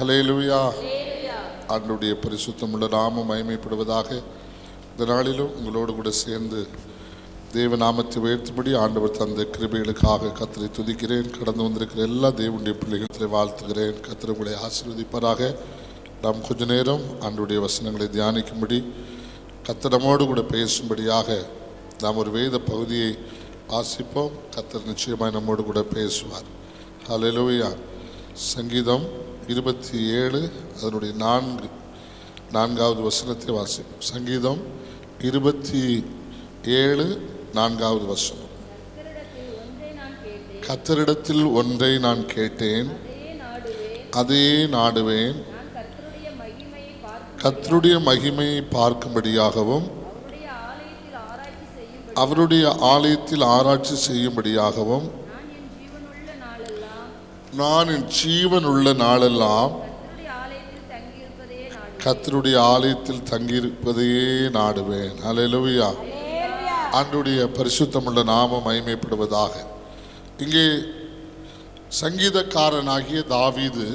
ஹல்லேலூயா. ஆண்டவருடைய பரிசுத்தமுள்ள நாமம் மகிமைப்படுவதாக. இந்த நாளிலும் உங்களோடு கூட சேர்ந்து தேவ நாமத்தை உயர்த்தும்படி ஆண்டவர் தந்த கிருபைகளுக்காக கர்த்தரை துதிக்கிறேன். கடந்து வந்திருக்கிற எல்லா தேவனுடைய பிள்ளைகளை வாழ்த்துகிறேன். கர்த்தர் உங்களை ஆசீர்வதிப்பாராக. நாம் கொஞ்ச நேரம் ஆண்டவருடைய வசனங்களை தியானிக்கும்படி கர்த்தர் நம்மோடு கூட பேசும்படியாக நாம் ஒரு வேத பகுதியை வாசிப்போம். கர்த்தர் நிச்சயமாய் நம்மோடு கூட பேசுவார். ஹல்லேலூயா. சங்கீதம் 27 அதனுடைய 4வது வசனத்தை வாசிப்போம். சங்கீதம் 27 4வது வசனம். கர்த்தரிடத்தில் ஒன்றை நான் கேட்டேன், அதையே நாடுவேன், கர்த்தருடைய மகிமையை பார்க்கும்படியாகவும் அவருடைய ஆலயத்தில் ஆராய்ச்சி செய்யும்படியாகவும் நான் என் ஜீவன் உள்ள நாளெல்லாம் கர்த்தருடைய ஆலயத்தில் தங்கியிருப்பதையே நாடுவேன். ஹல்லேலூயா. ஆண்டவருடைய பரிசுத்தமுள்ள நாமம் மகிமைப்படுவதாக. இங்கே சங்கீதக்காரனாகிய தாவீது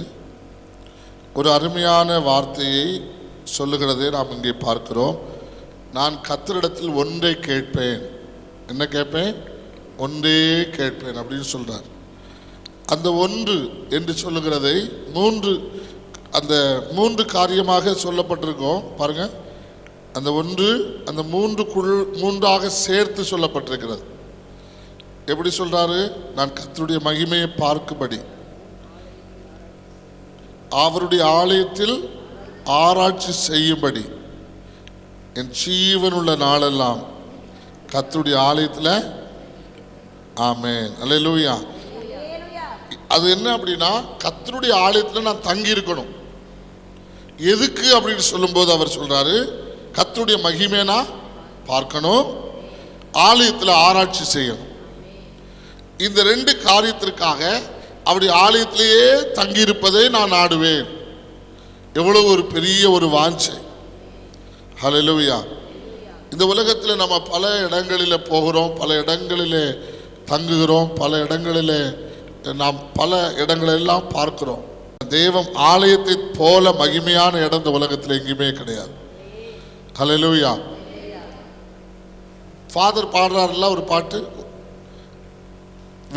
ஒரு அருமையான வார்த்தையை சொல்லுகிறதை நாம் இங்கே பார்க்கிறோம். நான் கர்த்தரிடத்தில் ஒன்றை கேட்பேன். என்ன கேட்பேன்? ஒன்றே கேட்பேன் அப்படின்னு சொல்றார். அந்த ஒன்று என்று சொல்லுகிறதை அந்த மூன்று காரியமாக சொல்லப்பட்டிருக்கோம் பாருங்க. அந்த ஒன்று அந்த மூன்றாக சேர்த்து சொல்லப்பட்டிருக்கிறது. எப்படி சொல்றாரு? நான் கர்த்தருடைய மகிமையை பார்க்கும்படி அவருடைய ஆலயத்தில் ஆராய்ச்சி செய்யும்படி என் ஜீவனுள்ள நாளெல்லாம் கர்த்தருடைய ஆலயத்தில். ஆமென். அல்லேலூயா. அது என்ன அப்படின்னா, கர்த்தருடைய ஆலயத்தில் நான் தங்கி இருக்கணும். எதுக்கு அப்படின்னு சொல்லும்போது அவர் சொல்றாரு, கர்த்தருடைய மகிமையை நான் பார்க்கணும், ஆலயத்தில் ஆராய்ச்சி செய்யணும். இந்த 2 காரியத்திற்காக அவருடைய ஆலயத்திலேயே தங்கியிருப்பதை நான் நாடுவேன். எவ்வளவு ஒரு பெரிய ஒரு வாஞ்சை. ஹல்லேலூயா. இந்த உலகத்தில் நம்ம பல இடங்களில் போகிறோம், பல இடங்களிலே தங்குகிறோம், பல இடங்களிலே நாம் பல இடங்களெல்லாம் பார்க்கிறோம். தேவம் ஆலயத்தை போல மகிமையான இடம் இந்த உலகத்தில் எங்கேயுமே கிடையாது. ஹல்லேலூயா. ஃபாதர் பாடுறாருல ஒரு பாட்டு,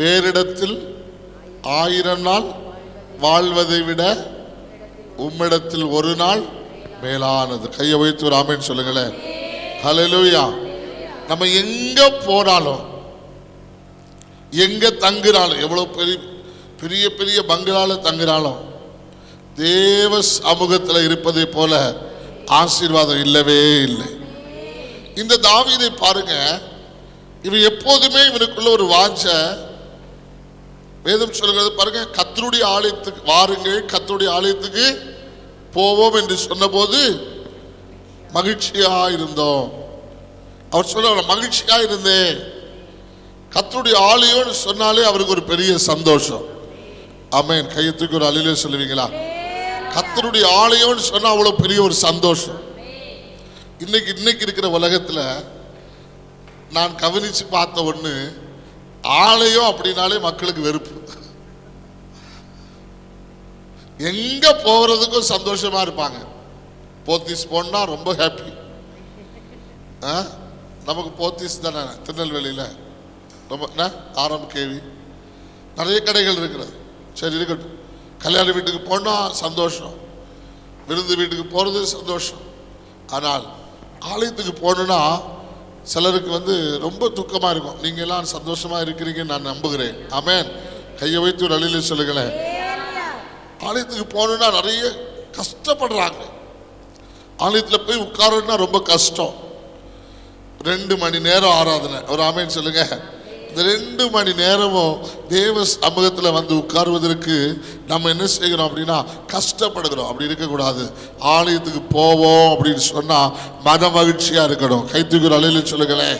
வேறிடத்தில் 1000 நாள் வாழ்வதை விட உம்மிடத்தில் ஒரு நாள் மேலானது. கையை வைத்து ஒரு ஆமென் சொல்லுங்களேன். ஹல்லேலூயா. நம்ம எங்க போனாலும் எங்க தங்குறாலும், எவ்வளவு பெரிய பெரிய பங்களால தங்குறாலும் தேவ சமூகத்தில் இருப்பதை போல ஆசீர்வாதம் இல்லவே இல்லை. இந்த தாவீதை பாருங்க, இவன் எப்போதுமே இவனுக்குள்ள ஒரு வாஞ்சை. வேதம் சொல்கிறது பாருங்க, கர்த்தருடைய ஆலயத்துக்கு வாருங்கள், கர்த்தருடைய ஆலயத்துக்கு போவோம் என்று சொன்னபோது மகிழ்ச்சியா இருந்தோம். அவர் சொல்ல மகிழ்ச்சியா இருந்தேன். கர்த்தருடைய ஆலயம்னு சொன்னாலே அவருக்கு ஒரு பெரிய சந்தோஷம். ஆமென். கையத்துக்கு ஒரு அல்லேலூயா சொல்லுவீங்களா? கர்த்தருடைய ஆலயம்னு சொன்னா அவ்வளவு பெரிய ஒரு சந்தோஷம். இன்னைக்கு இருக்கிற உலகத்துல நான் கவனிச்சு பார்த்த ஒண்ணு, ஆலயம் அப்படின்னாலே மக்களுக்கு வெறுப்பு. எங்க போறதுக்கும் சந்தோஷமா இருப்பாங்க. போத்தீஸ் போனா ரொம்ப ஹாப்பி. நமக்கு போத்தீஸ் தானே திருநெல்வேலியில ரொம்ப ஆரம்பி நிறைய கடைகள் இருக்கிறது. சரி இருக்கட்டும். கல்யாண வீட்டுக்கு போனா சந்தோஷம், விருந்து வீட்டுக்கு போறது சந்தோஷம். ஆனால் ஆலயத்துக்கு போனா சிலருக்கு ரொம்ப துக்கமா இருக்கும். நீங்க எல்லாம் சந்தோஷமா இருக்கிறீங்கன்னு நான் நம்புகிறேன். ஆமென். கையை வைத்து ஒரு அல்லேலூயா சொல்லுங்களேன். ஆலயத்துக்கு போனா நிறைய கஷ்டப்படுறாங்க. ஆலயத்தில் போய் உட்காரணும்னா ரொம்ப கஷ்டம். 2 மணி நேரம் ஆராதனை. ஒரு ஆமென் சொல்லுங்க. இந்த 2 மணி நேரமும் தேவ சமூகத்தில் உட்காருவதற்கு நம்ம என்ன செய்யணும் அப்படின்னா கஷ்டப்படுகிறோம். அப்படி இருக்கக்கூடாது. ஆலயத்துக்கு போவோம் அப்படின்னு சொன்னா மன மகிழ்ச்சியா இருக்கணும். கைத்துக்கு அல்லேலூயா சொல்லுங்களேன்.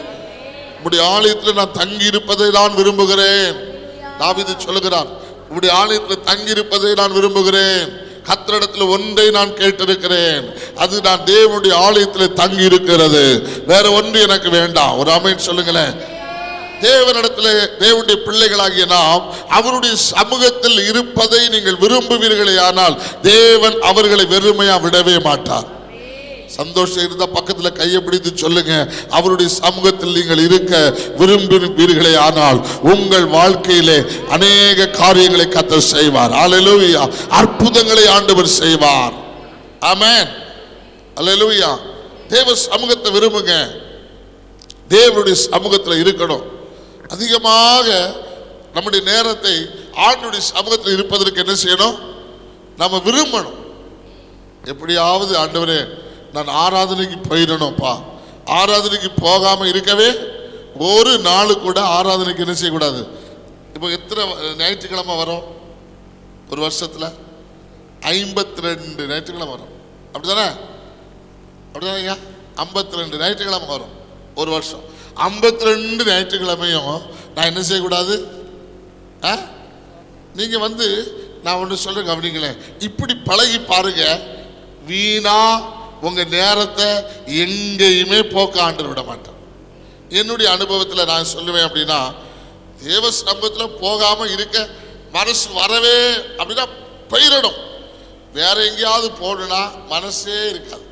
உங்களுடைய ஆலயத்தில் நான் தங்கி இருப்பதை நான் விரும்புகிறேன். தாவீது சொல்லுகிறார், உங்களுடைய ஆலயத்தில் தங்கி இருப்பதை நான் விரும்புகிறேன். கர்த்தரிடத்தில் ஒன்றை நான் கேட்டிருக்கிறேன், அது நான் தேவனுடைய ஆலயத்தில் தங்கி இருக்கிறது. வேற ஒன்று எனக்கு வேண்டாம். ஒரு ஆமென் சொல்லுங்களேன். தேவனிடத்திலே தேவனுடைய பிள்ளைகளாகிய நாம் அவருடைய சமூகத்தில் இருப்பதை நீங்கள் விரும்புவீர்களே ஆனால் தேவன் அவர்களை வெறுமையா விடவே மாட்டார். சந்தோஷம் இருந்தா பக்கத்துல கையை பிடித்து சொல்லுங்க, அவருடைய சமூகத்தில் நீங்கள் இருக்க விரும்புவீர்களே ஆனால் உங்கள் வாழ்க்கையிலே அநேக காரியங்களை கர்த்தர் செய்வார். அல்லேலூயா. அற்புதங்களை ஆண்டவர் செய்வார். ஆமென். அல்லேலூயா. தேவ சமூகத்தை விரும்புங்க. தேவனுடைய சமூகத்தில் இருக்கணும். அதிகமாக நம்முடைய நேரத்தை ஆண்டவருடைய சமூகத்தில் இருப்பதற்கு என்ன செய்யணும்? நம்ம விரும்பணும். எப்படியாவது ஆண்டவரே நான் ஆராதனைக்கு போயிடணும்ப்பா, ஆராதனைக்கு போகாம இருக்கவே ஒரு நாள் கூட ஆராதனைக்கு என்ன செய்யக்கூடாது. இப்போ எத்தனை ஞாயிற்றுக்கிழமை வரும் ஒரு வருஷத்துல? 52 ஞாயிற்றுக்கிழமை வரும். அப்படிதானே? அப்படிதானே ஐயா? 52 ஞாயிற்றுக்கிழமை வரும் ஒரு வருஷம். 52 ஞாயிற்றுக்கிழமையும் நான் என்ன செய்யக்கூடாது? நீங்க நான் ஒன்று சொல்றேன், கவனிங்களேன். இப்படி பழகி பாருங்க, வீணா உங்க நேரத்தை எங்கேயுமே போக்க ஆண்டவர் விட மாட்டேன். என்னுடைய அனுபவத்தில் நான் சொல்லுவேன் அப்படின்னா, தேவ சமூகத்தில் போகாம இருக்க மனசு வரவே அப்படின்னா போயிடணும். வேற எங்கேயாவது போகணும்னா மனசே இருக்காது.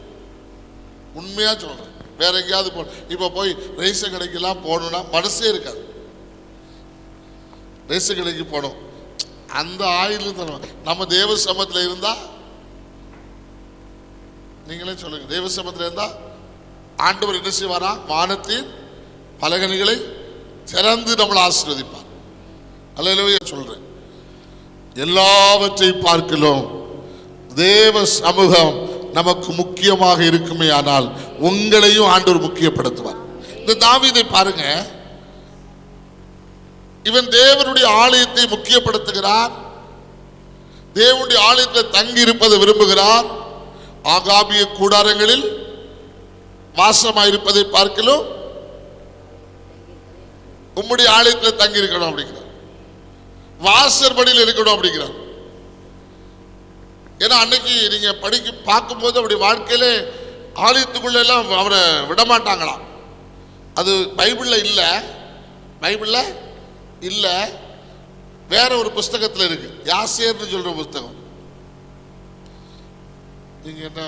உண்மையா சொல்றேன். வேற எங்கேயாவது இப்ப போய் ரேஷன் கடைக்கெல்லாம் போகணும்னா மனசே இருக்காது. ரேஷன் கடைக்கு போனோம், அந்த ஆயில் நம்ம தேவ சமூகத்தில் இருந்தா, நீங்களே சொல்லுங்க, தேவ சமூகத்தில் இருந்தா ஆண்டவர் என்ன செய்வாரா? வானத்தின் பலகணிகளை திறந்து நம்மளை ஆசீர்வதிப்பார். அல்லேலூயா சொல்றேன். எல்லாவற்றை பார்க்கலாம் தேவ சமூகம் நமக்கு முக்கியமாக இருக்குமே ஆனால் உங்களையும் ஆண்டவர் முக்கியப்படுத்துவார். இந்த தாவீதை பாருங்க, இவன் தேவனுடைய ஆலயத்தை முக்கியப்படுத்துகிறார். தேவனுடைய ஆலயத்தில் தங்கி இருப்பதை விரும்புகிறார். ஆகாபிய கூடாரங்களில் வாசமாயிருப்பதை பார்க்கலாம் உம்முடைய ஆலயத்தில் தங்கி இருக்கணும் அப்படிங்கிறார். வாசற்படியில் இருக்கணும் அப்படிங்கிறார். ஏன்னா அன்னைக்கு நீங்க படிக்க பார்க்கும்போது அப்படி வாழ்க்கையில ஆலயத்துக்குள்ள எல்லாம் அவரை விடமாட்டாங்களாம். அது பைபிள்ல இல்ல, பைபிள்ல இல்ல, வேற ஒரு புஸ்தகத்தில் இருக்கு, யாசேர்னு சொல்ற புஸ்தகம். நீங்க என்ன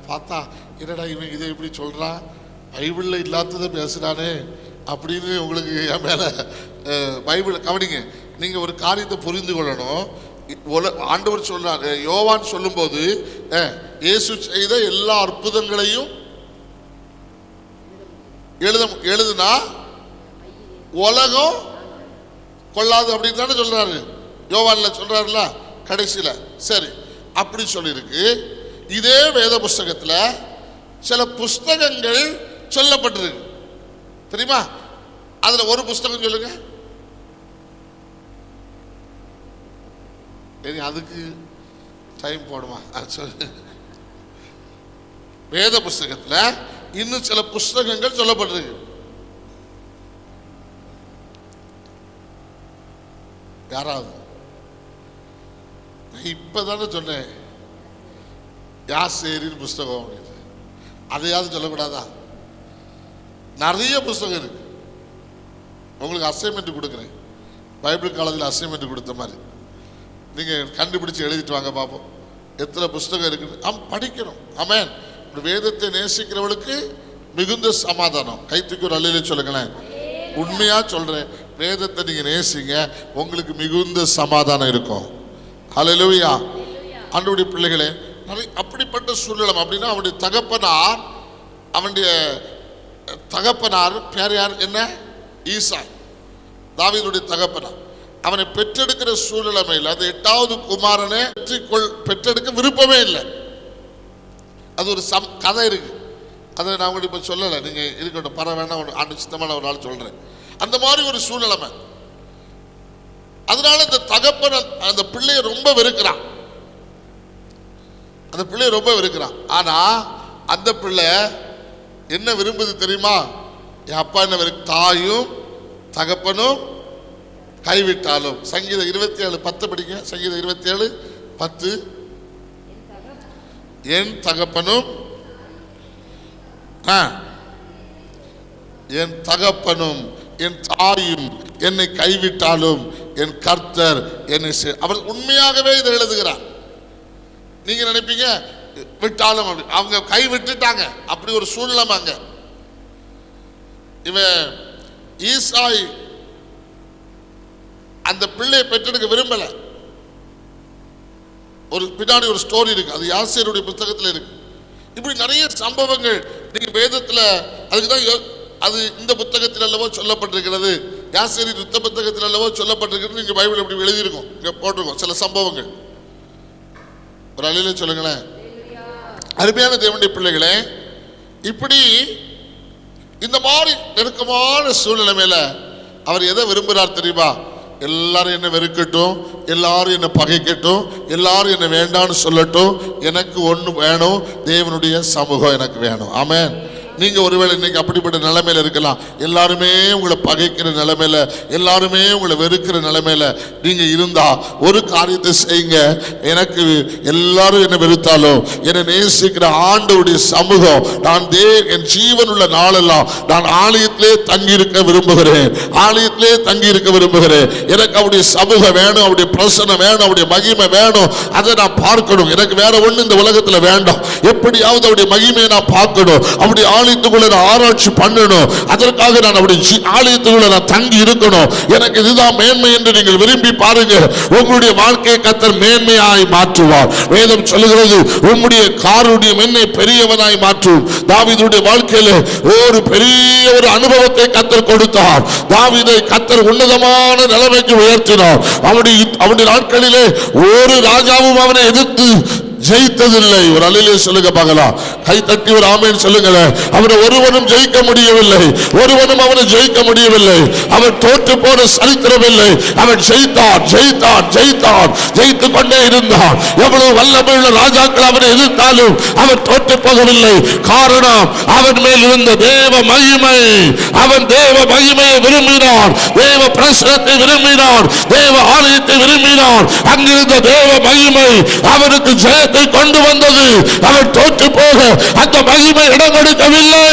பார்த்தா, என்னடா இவன் இதை இப்படி சொல்றான், பைபிள்ல இல்லாததை பேசுறானே அப்படின்னு உங்களுக்கு என் மேல பைபிள் கவனிங்க. நீங்க ஒரு காரியத்தை புரிந்து கொள்ளணும். ஆண்டவர் சொல்றாரு, யோவான் சொல்லும் போது இயேசு செய்த எல்லா அற்புதங்களையும் எழுதுனா உலகம் கொள்ளாது அப்படின்னு தானே சொல்றாரு. யோவான்ல சொல்றாருல கடைசியில. சரி, அப்படி சொல்லியிருக்கு. இதே வேத புஸ்தகத்துல சில புஸ்தகங்கள் சொல்லப்பட்டிருக்கு தெரியுமா? அதுல ஒரு புஸ்தகம் சொல்லுங்க. அதுக்கு டைம் போடுமா? வேத புஸ்தகத்துல இன்னும் சில புஸ்தகங்கள் சொல்லப்பட்டிருக்கு. யாராவது இப்பதானே சொன்னேன் யாசேரின் புஸ்தகம் அப்படின்னு, அதையாவது சொல்லக்கூடாதா? நிறைய புஸ்தகம் இருக்கு. உங்களுக்கு அசைன்மெண்ட் கொடுக்குறேன், பைபிள் காலேஜில் அசைன்மெண்ட் கொடுத்த மாதிரி நீங்க கண்டுபிடிச்சு எழுதிட்டு வாங்க பார்ப்போம் எத்தனை புஸ்தகம் இருக்குன்னு. படிக்கணும். ஆமென். வேதத்தை நேசிக்கிறவளுக்கு மிகுந்த சமாதானம். கைத்துக்கு ஒரு அல்லையில சொல்லுங்களேன். உண்மையா சொல்றேன், வேதத்தை நீங்க நேசிங்க, உங்களுக்கு மிகுந்த சமாதானம் இருக்கும். ஹல்லேலூயா. ஆண்டவருடைய பிள்ளைகளே, அப்படிப்பட்ட சூழ்நிலை. அப்படின்னா அவனுடைய தகப்பனார் பேர் யார்? என்ன? ஈசா, தாவீதுடைய தகப்பனார். அவனை பெற்றெடுக்கிற சூழ்நிலைமையில் அந்த 8வது குமாரனை பெற்றெடுக்க விருப்பமே இல்லை. அது ஒரு கதை இருக்கு, அதை நான் உங்களுக்கு இப்ப சொல்லலை. நீங்க இருக்கட்டும், பரவாயில்ல, ஆண்டு சித்தமான ஒரு நாள் சொல்றேன். அந்த மாதிரி ஒரு சூழ்நிலைமை. அதனால இந்த தகப்பன் அந்த பிள்ளையை ரொம்ப வெறுக்கிறான். அந்த பிள்ளையை ரொம்ப வெறுக்கிறான். ஆனா அந்த பிள்ளை என்ன விரும்புது தெரியுமா? என் அப்பா என்ன தாயும் தகப்பனும் கைவிட்டாலும். சங்கீதம் 27:10 படிங்க. சங்கீதம் 27:10. என் தகப்பனும் என் தகப்பனும் என் தாயும் என்னை கைவிட்டாலும் என் கர்த்தர் என்னை அவர் உண்மையாகவே இதை எழுதுகிறார். நீங்க நினைப்பீங்க விட்டாலும் அவங்க கை விட்டுட்டாங்க, அப்படி ஒரு சூழ்நிலை அங்க. இவன் ஈசாய் அந்த பிள்ளையை பெற்றெடுக்க விரும்பல. ஒரு பின்னாடி ஒரு ஸ்டோரி இருக்கு, அது யாசேருடைய புத்தகத்தில் இருக்கு. இப்படி நிறைய சம்பவங்கள் நீங்க வேதத்துல, அதுக்குதான் அது இந்த புத்தகத்தில் அல்லவோ சொல்லப்பட்டிருக்கிறது, யாசேரின் யுத்த புத்தகத்தில் அல்லவோ சொல்லப்பட்டிருக்கிறது. நீங்க பைபிள் எப்படி எழுதியிருக்கோம், இங்க போட்டிருக்கோம் சில சம்பவங்கள். ஒரு அழில சொல்லுங்களேன். அருமையான தேவனுடைய பிள்ளைகளே, இப்படி இந்த மாதிரி நெருக்கமான சூழ்நிலைமையில அவர் எதை விரும்புகிறார் தெரியுமா? எல்லாரும் என்ன வெறுக்கட்டும், எல்லாரும் என்ன பகைக்கட்டும், எல்லாரும் என்ன வேண்டான்னு சொல்லட்டும், எனக்கு ஒன்று வேணும், தேவனுடைய சமூகம் எனக்கு வேணும். ஆமென். நீங்க ஒருவேளை இன்னைக்கு அப்படிப்பட்ட நிலைமையில இருக்கலாம். எல்லாருமே உங்களை பகைக்கிற நிலைமையில, எல்லாருமே உங்களை வெறுக்கிற நிலைமையில நீங்க இருந்தா ஒரு காரியத்தை செய்யுங்க. எனக்கு எல்லாரும் என்ன வெறுத்தாலும் என்னை நேசிக்கிற ஆண்டவருடைய சமூகம், நான் என் ஜீவன் உள்ள நாளெல்லாம் நான் ஆலயத்திலே தங்கி இருக்க விரும்புகிறேன், ஆலயத்திலே தங்கி இருக்க விரும்புகிறேன். எனக்கு அவருடைய சமூகம் வேணும், அவருடைய பிரசன்னம் வேணும், அவருடைய மகிமை வேணும். அதை நான் பார்க்கணும். எனக்கு வேற ஒண்ணு இந்த உலகத்துல வேண்டாம். எப்படியாவது அவருடைய மகிமையை நான் பார்க்கணும். அவருடைய ஆலயத்துக்குள்ள நான் ஆராய்ச்சி பண்ணணும். அதற்காக நான் அவருடைய ஆலயத்துக்குள்ள நான் தங்கி இருக்கணும். எனக்கு இதுதான் மேன்மை என்று நீங்கள் விரும்பி பாருங்க. உங்களுடைய வாழ்க்கையை கர்த்தர் மேன்மையாய் மாற்றுவார். வேதம் சொல்லுகிறது, உம்முடைய காருண்யம் என்னை பெரியவனாய் மாற்றும். தாவீதுடைய வாழ்க்கையில ஒரு பெரிய ஒரு அனுபவத்தை கர்த்தர் கொடுத்தார். தாவீதை கர்த்தர் உன்னதமான நிலைமைக்கு உயர்த்தினார். அவனுடைய நாட்களிலே ஒரு ராஜாவும் அவனை எதிர்த்து ஜெயித்ததில்லை. ஒரு அலையிலே சொல்லுங்க பார்க்கலாம். கை தட்டி ஒரு ஆமென் சொல்லுங்களேன். அவனை ஒருவனும் ஜெயிக்க முடியவில்லை, ஒருவனும் அவனை ஜெயிக்க முடியவில்லை. அவன் தோற்று போன சரித்திரமில்லை. அவன் ஜெயித்தான், ஜெயித்தான், ஜெயித்தான், ஜெயித்துக் கொண்டே இருந்தான். எவ்வளவு வல்லமையுள்ள ராஜாக்கள் அவனை எதிர்த்தாலும் அவன் தோற்று போகவில்லை. காரணம், அவன் மேல் இருந்த தேவ மகிமை. அவன் தேவ மகிமையை விரும்பினான், தேவ பிரசனத்தை விரும்பினான், தேவ ஆலயத்தை விரும்பினான். அங்கிருந்த தேவ மகிமை அவனுக்கு ஜெயத்தை கொண்டு வந்தது. அவன் தோற்று போக அந்த மகிமை இடம் கொடுக்கவில்லை.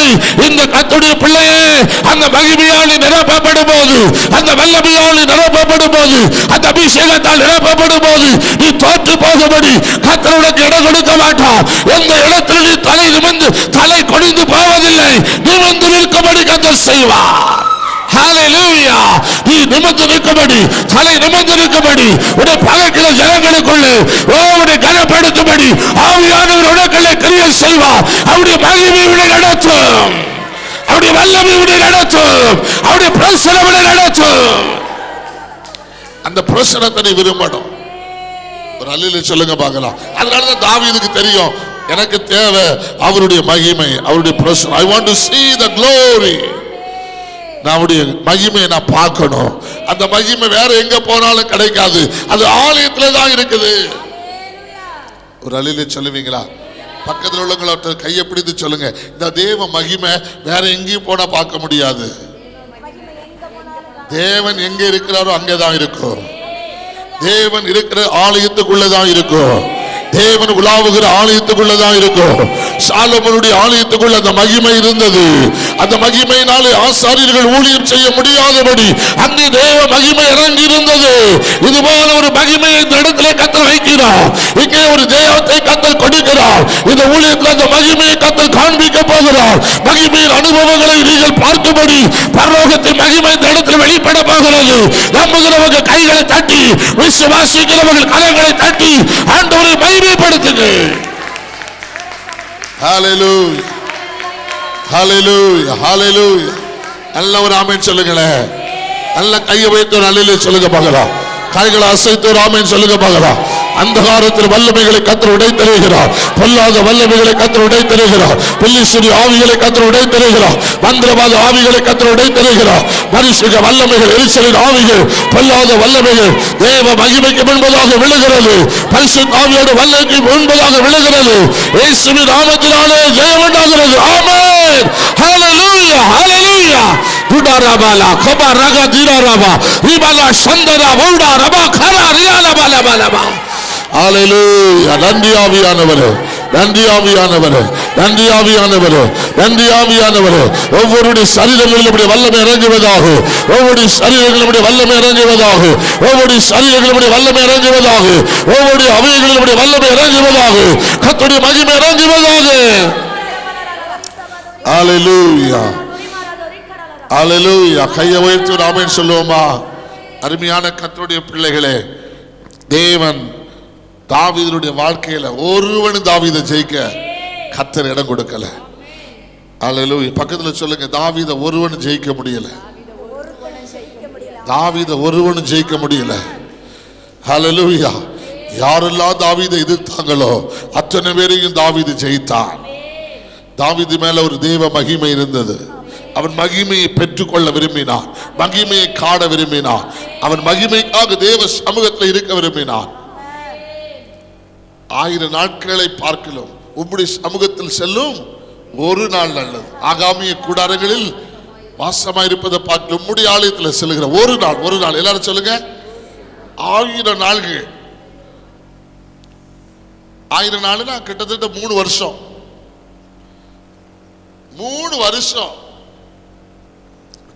இந்த கர்த்தருடைய பிள்ளையே, அந்த மகிமையால் நிரப்பப்படும் போது, அந்த வல்லமையால் நிரப்பப்படும் போது, அந்த அபிஷேகத்தால் நிரப்பப்படும் போது நீ தோற்று போகும்படி கர்த்தர் உனக்கு இடம் கொடுக்க மாட்டார். எந்த இடத்தில் நீ தலை நிமிர்ந்து தலை குனிந்து போவதில்லை, நிமிர்ந்து நிற்கும்படி கர்த்தர் செய்வார். ஹalleluya. நீ நிமிர்ந்து நிற்கும்படி, தலை நிமிர்ந்து நிற்கும்படி, உன்னை பகைக்கிற ஜனங்களுக்குள்ளே உன்னை கனப்படுத்தும்படி ஆவியானவர் உனக்குள்ளே கிரியை செய்வார். அவருடைய மகிமை உன்னை நடத்தும், அவருடைய வல்லமை உன்னை நடத்தும், அவருடைய பிரசன்னம் உன்னை நடத்தும். அந்த பிரசன்னத்தை நீ விரும்பணும். ஒரு அல்லேலூயா சொல்லுங்க பார்க்கலாம். அதனாலதான் தாவீதுக்கு தெரியும், எனக்கு தேவை அவருடைய மகிமை, அவருடைய பிரசன்னம். I want to see the glory. நம்முடைய மகிமையை நான் பார்க்கணும். அந்த மகிமை வேற எங்க போனாலும் கிடைக்காது, அது ஆலயத்துல தான் இருக்குது. ஒரு அழில சொல்லுவீங்களா? பக்கத்தில் உள்ளவங்கள கையை பிடித்து சொல்லுங்க, இந்த தேவ மகிமை வேற எங்கேயும் போனா பார்க்க முடியாது. தேவன் எங்க இருக்கிறாரோ அங்கேதான் இருக்கும். தேவன் இருக்கிற ஆலயத்துக்குள்ளதான் இருக்கும். தேவன் உலாவுகிற ஆலயத்துக்குள்ளதான் இருக்கும். சாலமோனுடைய ஆலயத்துக்குள்ள அந்த மகிமை இருந்தது. அந்த மகிமையினாலே ஆசாரியர்கள் ஊழியம் செய்ய முடியாதபடி அங்கே தேவ மகிமை இறங்கி இருந்தது. இதுபோல ஒரு மகிமையை இந்த இடத்திலே கர்த்தர் வைக்கிறார். இங்கே ஒரு தேவத்தை கர்த்தர் கொடுக்கிறார். இந்த ஊழியத்தில் அந்த மகிமையை கர்த்தர் காண்பிக்க போகிறார். மகிமையின் அனுபவங்களை நீங்கள் பார்க்கும்படி பரலோகத்தின் மகிமை இந்த இடத்தில் வெளிப்பட போகிறது. நம்புகிறவர்கள் கைகளை தட்டி, விசுவாசிக்கிறவர்கள் கரங்களை தட்டி ஆண்டவரை மகிமைப்படுத்துங்கள். ஹalleluya, ஹalleluya, ஹalleluya. நல்ல ஒரு ஆமென் சொல்லுங்களேன். நல்ல கையை வைத்து ஒரு அல்லேலூயா சொல்லுங்க பார்க்கலாம். கைகளை அசைத்து ஒரு ஆமென் சொல்லுங்க பார்க்கலாம். அந்தகாரத்தில் வல்லமைகளை கர்த்தர் உடைத்தெறிகிறார். பொல்லாத வல்லமைகளை கர்த்தர் உடைத்தெறிகிறார். பில்லிசூனிய ஆவிகளை கர்த்தர் உடைத்தெறிகிறார். மந்திரவாத ஆவிகளை கர்த்தர் உடைத்தெறிகிறார். மனுஷக வல்லமைகள், எரிச்சலின் ஆவிகள், பொல்லாத வல்லமைகள் தேவ மகிமைக்கு முன்பதாக விழுகிறது. பரிசுத்த ஆவியோட வல்லமைக்கு முன்பதாக விழுகிறது. இயேசுவின் நாமத்தினாலே ஜெயம் உண்டாகிறது. ஆமென். ஹalleluya, ஹalleluya. துடாரபாலா கபரக திராரபா ரிபாலா சந்தரா ஓடா ரபா கரா ரியாலா பாலா பாலா. ஹalleluya. நன்றி ஆவியானவரே, நன்றி ஆவியானவரே, நன்றி ஆவியானவரே, நன்றி ஆவியானவரே. ஒவ்வொருடைய சரீரங்களிலும் வல்லமை இறங்குவதாக, ஒவ்வொரு சரீரங்களிலும் வல்லமை இறங்குவதாக, ஒவ்வொரு சரீரங்களிலும் வல்லமை இறங்குவதாக, ஒவ்வொரு அவைகளிலும் வல்லமை இறங்குவதாக, கர்த்தருடைய மகிமை இறங்குவதாக. ஹல்லேலூயா, ஹல்லேலூயா. கையை உயர்த்தி ஆமென் சொல்லுவோமா? அருமையான கர்த்தருடைய பிள்ளைகளே, தேவன் தாவீதுடைய வாழ்க்கையில ஒருவனும் தாவீதை ஜெயிக்க கர்த்தர் இடம் கொடுக்கல. ஹல்லேலூயா. பக்கத்துல சொல்லுங்க, தாவீதை ஒருவனும் ஜெயிக்க முடியல, தாவீதை ஒருவனும் ஜெயிக்க முடியல. ஹல்லேலூயா. யாரெல்லாம் தாவீதை எதிர்த்தாங்களோ அத்தனை பேரையும் தாவீது ஜெயித்தான். தாவீது மேல ஒரு தேவ மகிமை இருந்தது. அவன் மகிமையை பெற்றுக்கொள்ள விரும்பினான், மகிமையை காண விரும்பினான், அவன் மகிமைக்காக தேவ சமூகத்தில் இருக்க விரும்பினான். 1000 நாட்களை பார்க்கலாம் உம்முடைய சமூகத்தில் செல்லும் ஒரு நாள் நல்லது. ஆகாமிய கூடாரங்களில் வாசமாயிருப்பதை பார்க்கலாம் உம்முடைய ஆலயத்தில் செல்லுகிற ஒரு நாள். ஒரு நாள் எல்லாரும் சொல்லுங்க, 1000 நாள்கள். 1000 நாள்னா கிட்டத்தட்ட 3 வருஷம். 3 வருஷம்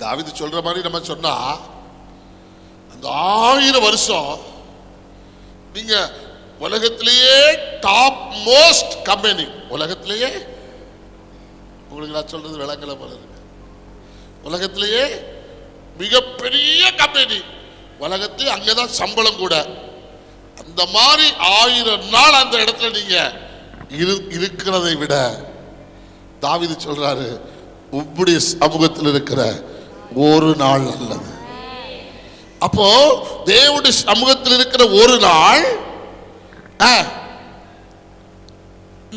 தாவீது சொல்ற மாதிரி நம்ம சொன்னா, அந்த 1000 வருஷம் நீங்க உலகத்திலேயே டாப் மோஸ்ட் கம்பெனி, உலகத்திலேயே உங்களுக்கு நான் சொல்றது விளங்கல போல இருக்கு, உலகத்திலேயே மிகப்பெரிய கம்பெனி, உலகத்திலே அங்கதான் சம்பளம் கூட. அந்த மாதிரி 1000 நாள் அந்த இடத்துல நீங்க இருக்கிறதை விட தாவீது சொல்றாரு, உம்முடைய சமூகத்தில் இருக்கிற ஒரு நாள் நல்லது. அப்போ தேவனுடைய சமூகத்தில் இருக்கிற ஒரு நாள்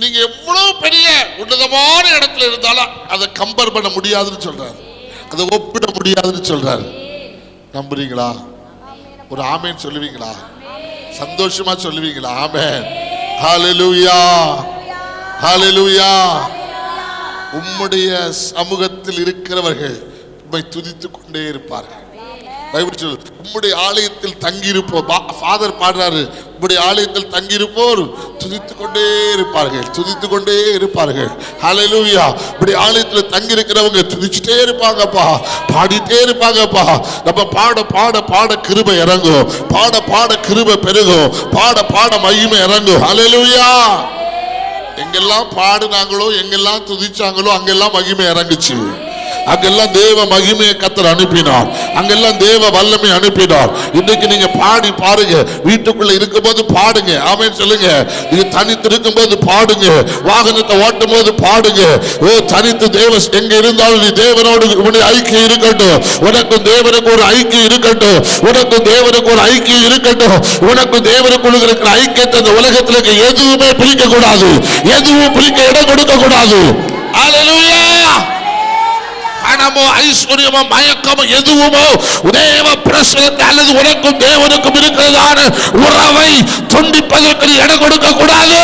நீங்க எவ்வளவு பெரிய உன்னதமான இடத்துல இருந்தாலும் அதை கம்பேர் பண்ண முடியாதுன்னு சொல்றாரு, அதை ஒப்பிட முடியாதுன்னு சொல்றாரு. நம்புறீங்களா? ஒரு ஆமேன் சொல்லுவீங்களா? சந்தோஷமா சொல்லுவீங்களா? ஆமென். ஹல்லேலூயா, ஹல்லேலூயா. உம்முடைய சமூகத்தில் இருக்கிறவர்கள் உம்மை துதித்துக் கொண்டே இருப்பார்கள். உம்முடைய ஆலயத்தில் தங்கியிருப்போர், ஃபாதர் பாடுறாரு, உம்முடைய ஆலயத்தில் தங்கியிருப்போர் துதித்துக் கொண்டே இருப்பார்கள், துதித்துக் கொண்டே இருப்பார்கள். ஹல்லேலூயா. உம்முடைய ஆலயத்தில் தங்கி இருக்கிறவங்க துதிச்சுட்டே இருப்பாங்கப்பா, பாடிட்டே இருப்பாங்கப்பா. நம்ம பாட பாட பாட கிருபை இறங்கும், பாட பாட கிருபை பெருகும், பாட பாட மகிமை இறங்கும். ஹல்லேலூயா. எங்கெல்லாம் பாடுனாங்களோ, எங்கெல்லாம் துதிச்சாங்களோ அங்கெல்லாம் மகிமை இறங்குச்சு. அங்கெல்லாம் தேவ மகிமையை கர்த்தர் அனுப்பினார், அங்கெல்லாம் தேவ வல்லமை அனுப்பினார். இன்னைக்கு நீங்க பாடி பாருங்க, வீட்டுக்குள்ள இருக்கும்போது பாடுங்க, ஆமென் சொல்லுங்க. நீங்க தனித்து இருக்கும்போது பாடுங்க, வாகனத்தை ஓட்டும் போது பாடுங்க. ஓ தனித்து தேவ எங்க இருந்தாலும் நீ தேவனோடு உன்னுடைய ஐக்கியம் இருக்கட்டும், உனக்கு தேவனுக்கு ஒரு ஐக்கியம் இருக்கட்டும், உனக்கு தேவனுக்கு ஒரு ஐக்கியம் இருக்கட்டும். உனக்கு தேவனுக்குள்ள இருக்கிற ஐக்கியத்தை இந்த உலகத்தில் எதுவுமே பிரிக்க கூடாது, எதுவும் பிரிக்க இடம் கொடுக்க கூடாது. ஹல்லேலூயா. பணமோ ஐஸ்வர்யமோ மயக்கமோ எதுவுமோ தேவ பிரசனத்தை அல்லது உனக்கும் தேவனுக்கும் இருக்கிறதான உறவை துண்டிப்பதற்கு இடம் கொடுக்க கூடாது.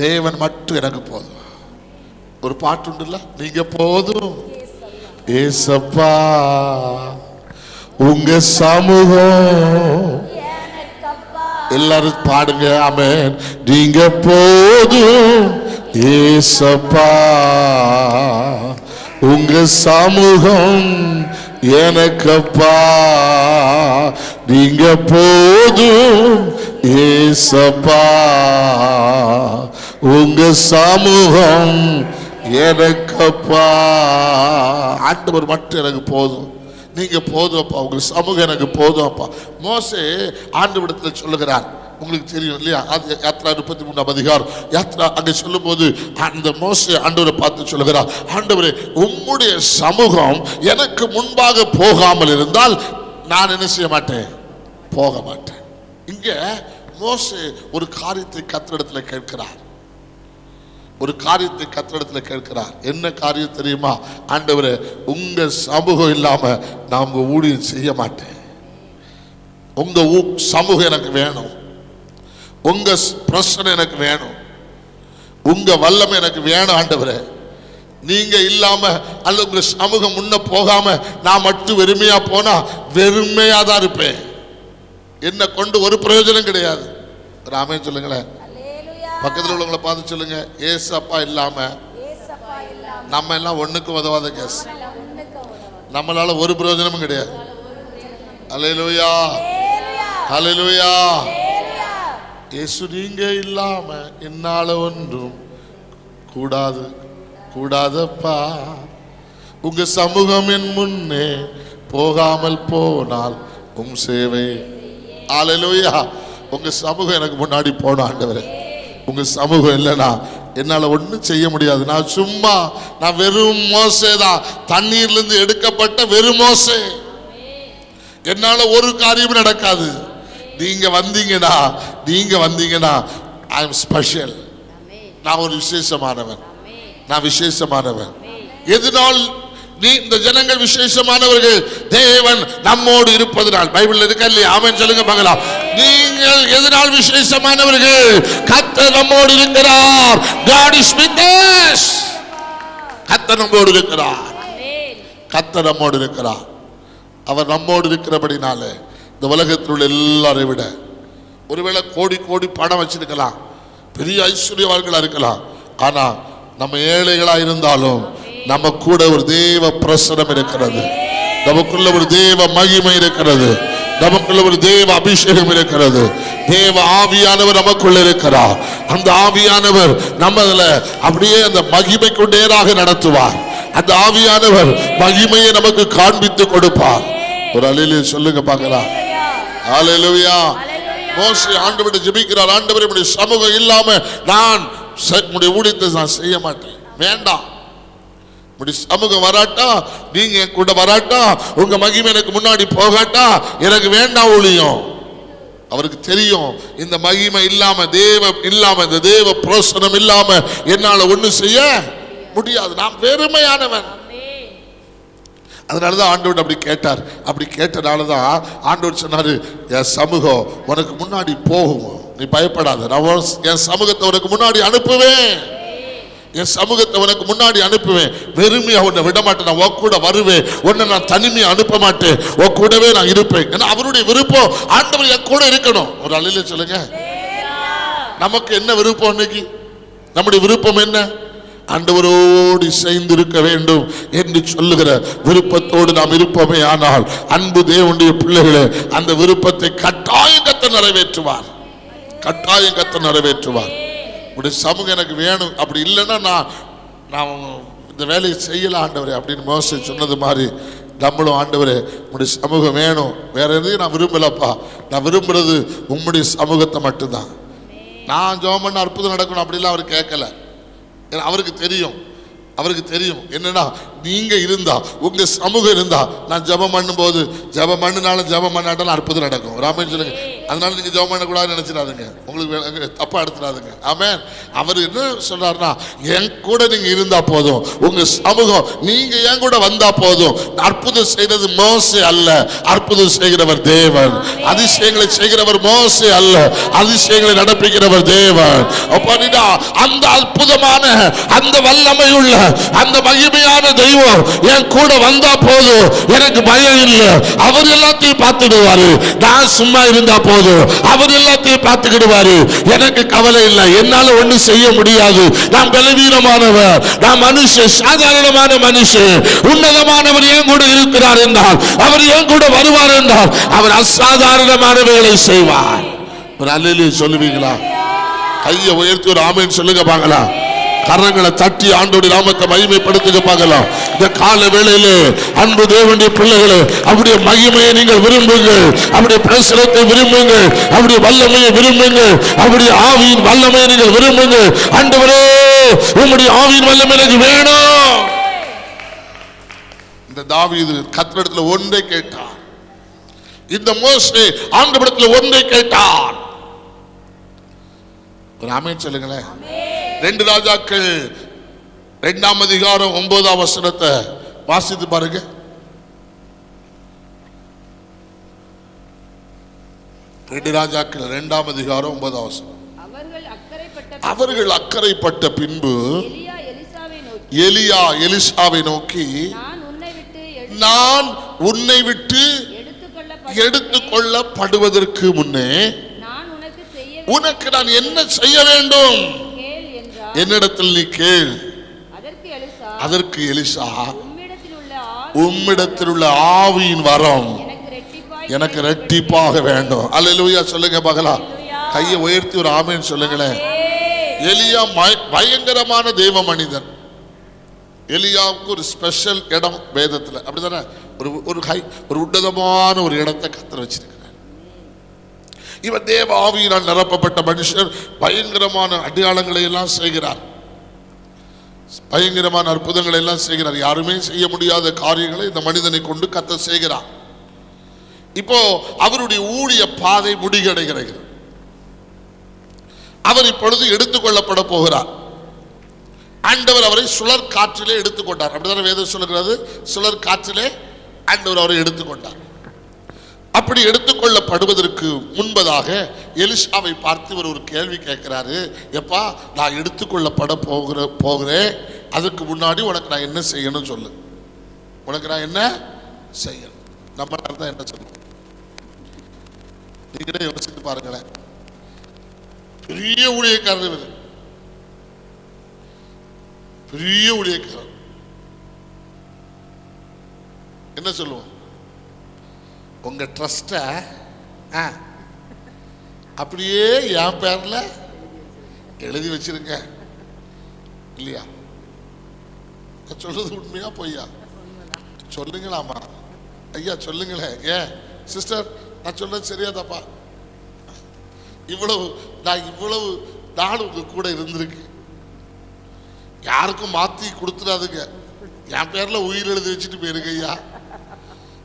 தேவன் மட்டும் எனக்கு போதும். ஒரு பாட்டு உண்டுல்ல, நீங்க போதும் ஏசப்பா, உங்க சமூகம். எல்லாரும் பாடுங்க, ஆமென். நீங்க போதும் ஏசப்பா, உங்க சமூகம் எனக்கப்பா. நீங்க போதும் ஏசப்பா, உங்க சமூகம் எனக்கப்பா. ஆண்டவர் மட்டும் எனக்கு போதும், நீங்க போதும் அப்பா, உங்க சமூகம் எனக்கு போதும் அப்பா. மோசே ஆண்டவரிடத்தில் சொல்லுகிறார், உங்களுக்கு தெரியும் இல்லையா, யாத்ரா 33ஆம் அதிகாரம் யாத்ரா அங்கே சொல்லும் போது அந்த மோசே ஆண்டவரை பார்த்து சொல்லுகிறார், ஆண்டவரே உம்முடைய சமூகம் எனக்கு முன்பாக போகாமல் இருந்தால் நான் என்ன செய்ய மாட்டேன், போக மாட்டேன். இங்க மோசே ஒரு காரியத்தை கர்த்தரிடத்தில் கேட்கிறார், ஒரு காரியத்தை கர்த்தரிடத்தில் கேட்கிறார். என்ன காரியம் தெரியுமா? ஆண்டவரே உங்க சமூகம் இல்லாம நான் உங்க ஊழியம் செய்ய மாட்டேன், உங்க சமூகம் எனக்கு வேணும், உங்க பிரசனை எனக்கு வேணும், உங்க வல்லமை எனக்கு வேணும். ஆண்டவரே நீங்க இல்லாம அல்லது உங்க சமூகம் முன்ன போகாம நான் மட்டும் வெறுமையா போனா வெறுமையா தான் இருப்பேன், என்னை கொண்டு ஒரு பிரயோஜனம் கிடையாது. ராமே சொல்லுங்களேன். பக்கத்தில் உள்ளவங்களை பார்த்து சொல்லுங்க, ஏசப்பா இல்லாம நம்ம எல்லாம் ஒண்ணுக்கு உதவாத கேஸ். நம்மளால ஒரு பிரயோஜனமும் கிடையாது. அல்லேலூயா, அல்லேலூயா. இயேசு நீங்க இல்லாம என்னால ஒன்றும் கூடாது கூடாதப்பா. உங்க சமூகம் என் முன்னே போகாமல் போனால் உம் சேவை. அல்லேலூயா. உங்க சமூகம் எனக்கு முன்னாடி போன ஆண்டவரே, உங்க சமூகம் இல்லைனா என்னால ஒன்றும் செய்ய முடியாது. நான் வெறும் மோசே தான், தண்ணீர்ல இருந்து எடுக்கப்பட்ட வெறும் மோசே. என்னால ஒரு காரியமும் நடக்காது. நீங்க வந்தீங்கன்னா ஐ எம் ஸ்பெஷல். நான் ஒரு விசேஷமானவன். எதனால் இந்த ஜனங்கள் விசேஷமானவர்கள்? தேவன் நம்மோடு இருப்பதனால். பைபிள்ல இருக்கா இல்லையா? ஆமென் சொல்லுங்க பார்க்கலாம். நீங்கள் எதனால் விசேஷமானவர்கள்? கர்த்தர் நம்மோடு இருக்கிறார். God is with us. கர்த்தர் நம்மோடு இருக்கிறார். அவர் நம்மோடு இருக்கிறபடினாலே இந்த உலகத்தில் உள்ள எல்லாரை விட ஒருவேளை கோடி கோடி பணம் வச்சிருக்கலாம், பெரிய ஐஸ்வர்யவான்களா இருக்கலாம், ஆனா நம்ம ஏழைகளா இருந்தாலும் நம்ம கூட ஒரு தேவ பிரசனம் இருக்கிறது. நமக்குள்ள ஒரு தேவ மகிமை இருக்கிறது. நமக்குள்ள ஒரு தேவ அபிஷேகம் இருக்கிறது. தேவ ஆவியானவர் நமக்குள்ள இருக்கிறார். அந்த ஆவியானவர் நம்மள அப்படியே அந்த மகிமைக்கு நேராக நடத்துவார். அந்த ஆவியானவர் மகிமையை நமக்கு காண்பித்து கொடுப்பார். ஒரு அல்லேலூயா சொல்லுங்க பார்க்கலாம். அல்லேலூயா. மோசே ஆண்டவரை ஜெபிக்கிறார், ஆண்டவரே உம்முடைய சமூகம் இல்லாம நான் உம்முடைய ஊழியத்தை நான் செய்ய மாட்டேன். வேண்டாம், சமூகம் வராட்டா, நீங்க கூட வராட்டா, உங்க மகிமை எனக்கு முன்னாடி போகாட்டா எனக்கு வேண்டாம் ஊழியம். அவருக்கு தெரியும் இந்த மகிமை இல்லாம, இந்த தேவ பிரசனம் இல்லாம என்னால ஒண்ணு செய்ய முடியாது. நான் வெறுமையானவன். அதனாலதான் ஆண்டவர் அப்படி கேட்டார். அப்படி கேட்டனாலதான் ஆண்டவர் சொன்னாரு, என் சமூகம் உனக்கு முன்னாடி போகும், நீ பயப்படாத, நான் என் சமூகத்தை உனக்கு முன்னாடி அனுப்புவேன். வெறுமையா உன்னை விட மாட்டேன். நான் உன் கூட வருவேன். உன்னை நான் தனிமையை அனுப்ப மாட்டேன். உன் கூடவே நான் இருப்பேன். ஏன்னா அவருடைய விருப்பம் ஆண்டவர் என் கூட இருக்கணும். ஒரு அல்லேலூயா சொல்லுங்க. நமக்கு என்ன விருப்பம்? இன்னைக்கு நம்முடைய விருப்பம் என்ன? ஆண்டவரோடு இசைந்து இருக்க வேண்டும் என்று சொல்லுகிற விருப்பத்தோடு நாம் இருப்போமே ஆனால், அன்பு தேவனுடைய பிள்ளைகளே, அந்த விருப்பத்தை கட்டாயம் கர்த்தர் நிறைவேற்றுவார். உடைய சமூகம் எனக்கு வேணும். அப்படி இல்லைன்னா நான் இந்த வேலையை செய்யலாம் ஆண்டவரே அப்படின்னு மோசே சொன்னது மாதிரி நம்மளும், ஆண்டவரே உடைய சமூகம் வேணும், வேற எதையும் நான் விரும்பலப்பா, நான் விரும்புறது உம்முடைய சமூகத்தை மட்டும்தான். நான் ஜெபம் பண்ண அற்புதம் நடக்கணும் அப்படிலாம் அவர் கேட்கல. அவருக்கு தெரியும் என்னன்னா, நீங்க இருந்தா, உங்க சமூகம் இருந்தா, நான் ஜெபம் பண்ணும்போது ஜெபம் பண்ணாட்டாலும் அற்புதம் நடக்கும். ராமன் சொல்லுங்க. அதனால நீங்க ஜெபம் பண்ணக்கூடாதுன்னு நினைச்சிடாதுங்க, உங்களுக்கு தப்பா எடுத்துடாதுங்க. ஆமென். அவர் என்ன சொல்றாருன்னா, என் கூட நீங்க இருந்தா போதும், உங்க சமூகம் நீங்க என் கூட வந்தா போதும். அற்புதம் செய்கிறது மோசே அல்ல, அற்புதம் செய்கிறவர் தேவன். அதிசயங்களை செய்கிறவர் மோசே அல்ல, அதிசயங்களை நடப்பிக்கிறவர் தேவன். அப்படின்னா அந்த அற்புதமான, அந்த வல்லமை உள்ள, அந்த மகிமையான தெய்வம் என் கூட வந்தா போதும், எனக்கு பயம் இல்லை. அவர் எல்லாத்தையும் பார்த்துடுவாரு. நான் சும்மா இருந்தா போதும், அவர் எல்லாத்தையும் பார்த்துக்கிடுவாரு. எனக்கு கவலை இல்லை. என்னால ஒண்ணு செய்ய முடியாது. நான் பலவீனமானவர், நான் மனுஷன், சாதாரணமான மனுஷன். உன்னதமானவர் என் கூட இருக்கிறார் என்றால், அவர் என் கூட வருவார் என்றால், அவர் அசாதாரணமானவைகளை செய்வார். ஒரு அல்லேலூயா சொல்லுவீங்களா? கையை உயர்த்தி ஒரு ஆமென் சொல்லுங்க பார்க்கலாம். கரங்களை தட்டி ஆண்டோட நாமத்தை மகிமைப்படுத்துங்க பார்க்கலாம். இந்த கால வேளையிலே அன்பு தேவனுடைய பிள்ளைகளே, அவருடைய மகிமையை நீங்கள் விரும்புங்கள், அவருடைய பிரசனத்தை விரும்புங்கள், அவருடைய வல்லமையை விரும்புங்கள், அவருடைய ஆவியின் வல்லமையை நீங்கள் விரும்புங்கள். ஆண்டவரே உம்முடைய ஆவியின் வல்லமை எனக்கு வேணும். இந்த தாவீது கர்த்தரிடத்துல ஒன்றை கேட்டார். இந்த மோசே ஆண்டவரிடத்துல ஒன்றை கேட்டார். ஆமென் சொல்லுங்களேன். 2 ராஜாக்கள் 2ஆம் அதிகாரம் 9ஆம் வசனத்தை வாசித்து பாருங்க. 2 ராஜாக்கள் 2ஆம் அதிகாரம் 9ஆம் வசனம். அவர்கள் அக்கறைப்பட்ட பின்பு எலியா எலிசாவை நோக்கி, நான் உன்னை விட்டு எடுத்துக்கொள்ளப்படுவதற்கு முன்னே உனக்கு நான் என்ன செய்ய வேண்டும்? என்னிடத்தில் நீ கேள். அதற்கு எலிசா, உம்மிடத்தில் உள்ள ஆவியின் வரம் எனக்கு இரட்டிப்பாக வேண்டும். அல்லேலூயா சொல்லுங்க பார்க்கலாம். கையை உயர்த்தி ஒரு ஆமென் சொல்லுங்களேன். எலியா பயங்கரமான தெய்வ மனிதன். எலியாவுக்கு ஒரு ஸ்பெஷல் இடம் வேதத்துல, அப்படிதானே? ஒரு உன்னதமான ஒரு இடத்தை கர்த்தர் வச்சிருக்கிறார். இவன் தேவ ஆவியினால் நிரப்பப்பட்ட மனுஷர். பயங்கரமான அடையாளங்களை எல்லாம் செய்கிறார், பயங்கரமான அற்புதங்களை எல்லாம் செய்கிறார். யாருமே செய்ய முடியாத காரியங்களை இந்த மனிதனை கொண்டு கர்த்தர் செய்கிறார். இப்போ அவருடைய ஊழிய பாதை முடிவடைகிறது. அவர் இப்பொழுது எடுத்துக்கொள்ளப்பட போகிறார். ஆண்டவர் அவரை சுழற் காற்றிலே எடுத்துக்கொண்டார். அப்படிதான வேதம் சொல்லுகிறது. சுழற் காற்றிலே ஆண்டவர் அவரை எடுத்துக்கொண்டார். அப்படி எடுத்துக்கொள்ளப்படுவதற்கு முன்பதாக எலிசாவை பார்த்து இவர் ஒரு கேள்வி கேட்கிறாரு. எப்பா, நான் எடுத்துக்கொள்ளப்பட போகிறேன், அதுக்கு முன்னாடி உனக்கு நான் என்ன செய்யணும் சொல்லு. உனக்கு நான் என்ன செய்யணும்? நம்ம தான் என்ன சொல்லுவோம்? நீங்களே யோசித்து பாருங்களேன். பெரிய ஊழியக்காரர் இவர், பெரிய ஊழியக்காரர். என்ன சொல்லுவோம்? உங்க ட்ரஸ்ட அப்படியே என் பேர்ல எழுதி வச்சிருங்க, இல்லையா? சொல்றது உண்மையா பொய்யா? சொல்லுங்களாமா ஐயா, சொல்லுங்களேன். ஏன் சிஸ்டர், நான் சொல்றது சரியா தப்பா? நான் இவ்வளவு நாள் உங்க கூட இருந்திருக்கு. யாருக்கும் மாத்தி கொடுத்துடாதுங்க. என் பேர்ல உயிர் எழுதி வச்சுட்டு போயிருங்க ஐயா,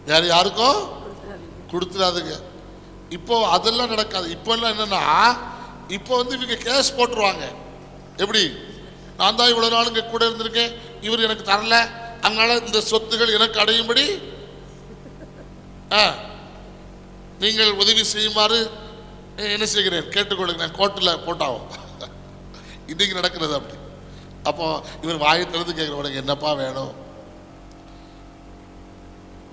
வேற யாருக்கும் கொடுத்துடாதுங்க. இப்போ அதெல்லாம் நடக்காது. இப்போ எல்லாம் என்னன்னா, இப்போ இவங்க கேஸ் போட்டுருவாங்க. எப்படி? நான் தான் இவ்வளவு நாள் இங்க கூட இருந்திருக்கேன், இவர் எனக்கு தரல, அதனால இந்த சொத்துகள் எனக்கு அடையும்படி நீங்கள் உதவி செய்யுமாறு என்ன செய்கிறேன் கேட்டுக்கொள்ளுங்க, கோர்ட்டில் போட்டாவும். இன்னைக்கு நடக்கிறது அப்படி. அப்போ இவர் வாயை திறந்து கேட்கிற, உனக்கு என்னப்பா வேணும்?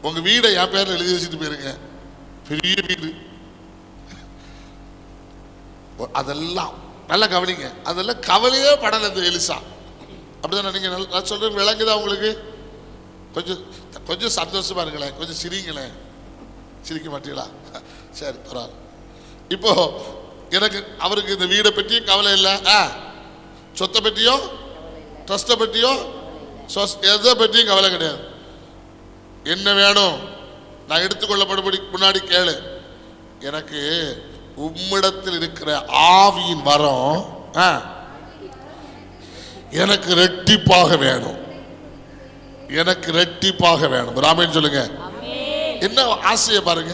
உங்க வீடை என் பேர்ல எழுதி வச்சுட்டு போயிருங்க, பெரிய வீடு. அதெல்லாம் நல்லா கவனிங்க. அதெல்லாம் கவலையே படல இந்த எலிசா. அப்படிதான் நீங்க நான் சொல்றேன், விளங்குதா உங்களுக்கு? கொஞ்சம் கொஞ்சம் சந்தோஷமா இருங்களேன், கொஞ்சம் சிரிங்களேன். சிரிக்க மாட்டீங்களா? சரி, பரவாயில்ல. இப்போ எனக்கு அவருக்கு இந்த வீடை பற்றியும் கவலை இல்லை, சொத்தை பற்றியோ ட்ரஸ்ட்டை பற்றியோ எதை பற்றியும் கவலை கிடையாது. என்ன வேணும்? நான் எடுத்துக்கொள்ளப்படும்படி முன்னாடி கேளு. எனக்கு உம்மிடத்தில் இருக்கிற ஆவியின் வரம் எனக்கு இரட்டிப்பாக வேணும், எனக்கு இரட்டிப்பாக வேணும். ராமேன் சொல்லுங்க. என்ன ஆசையை பாருங்க,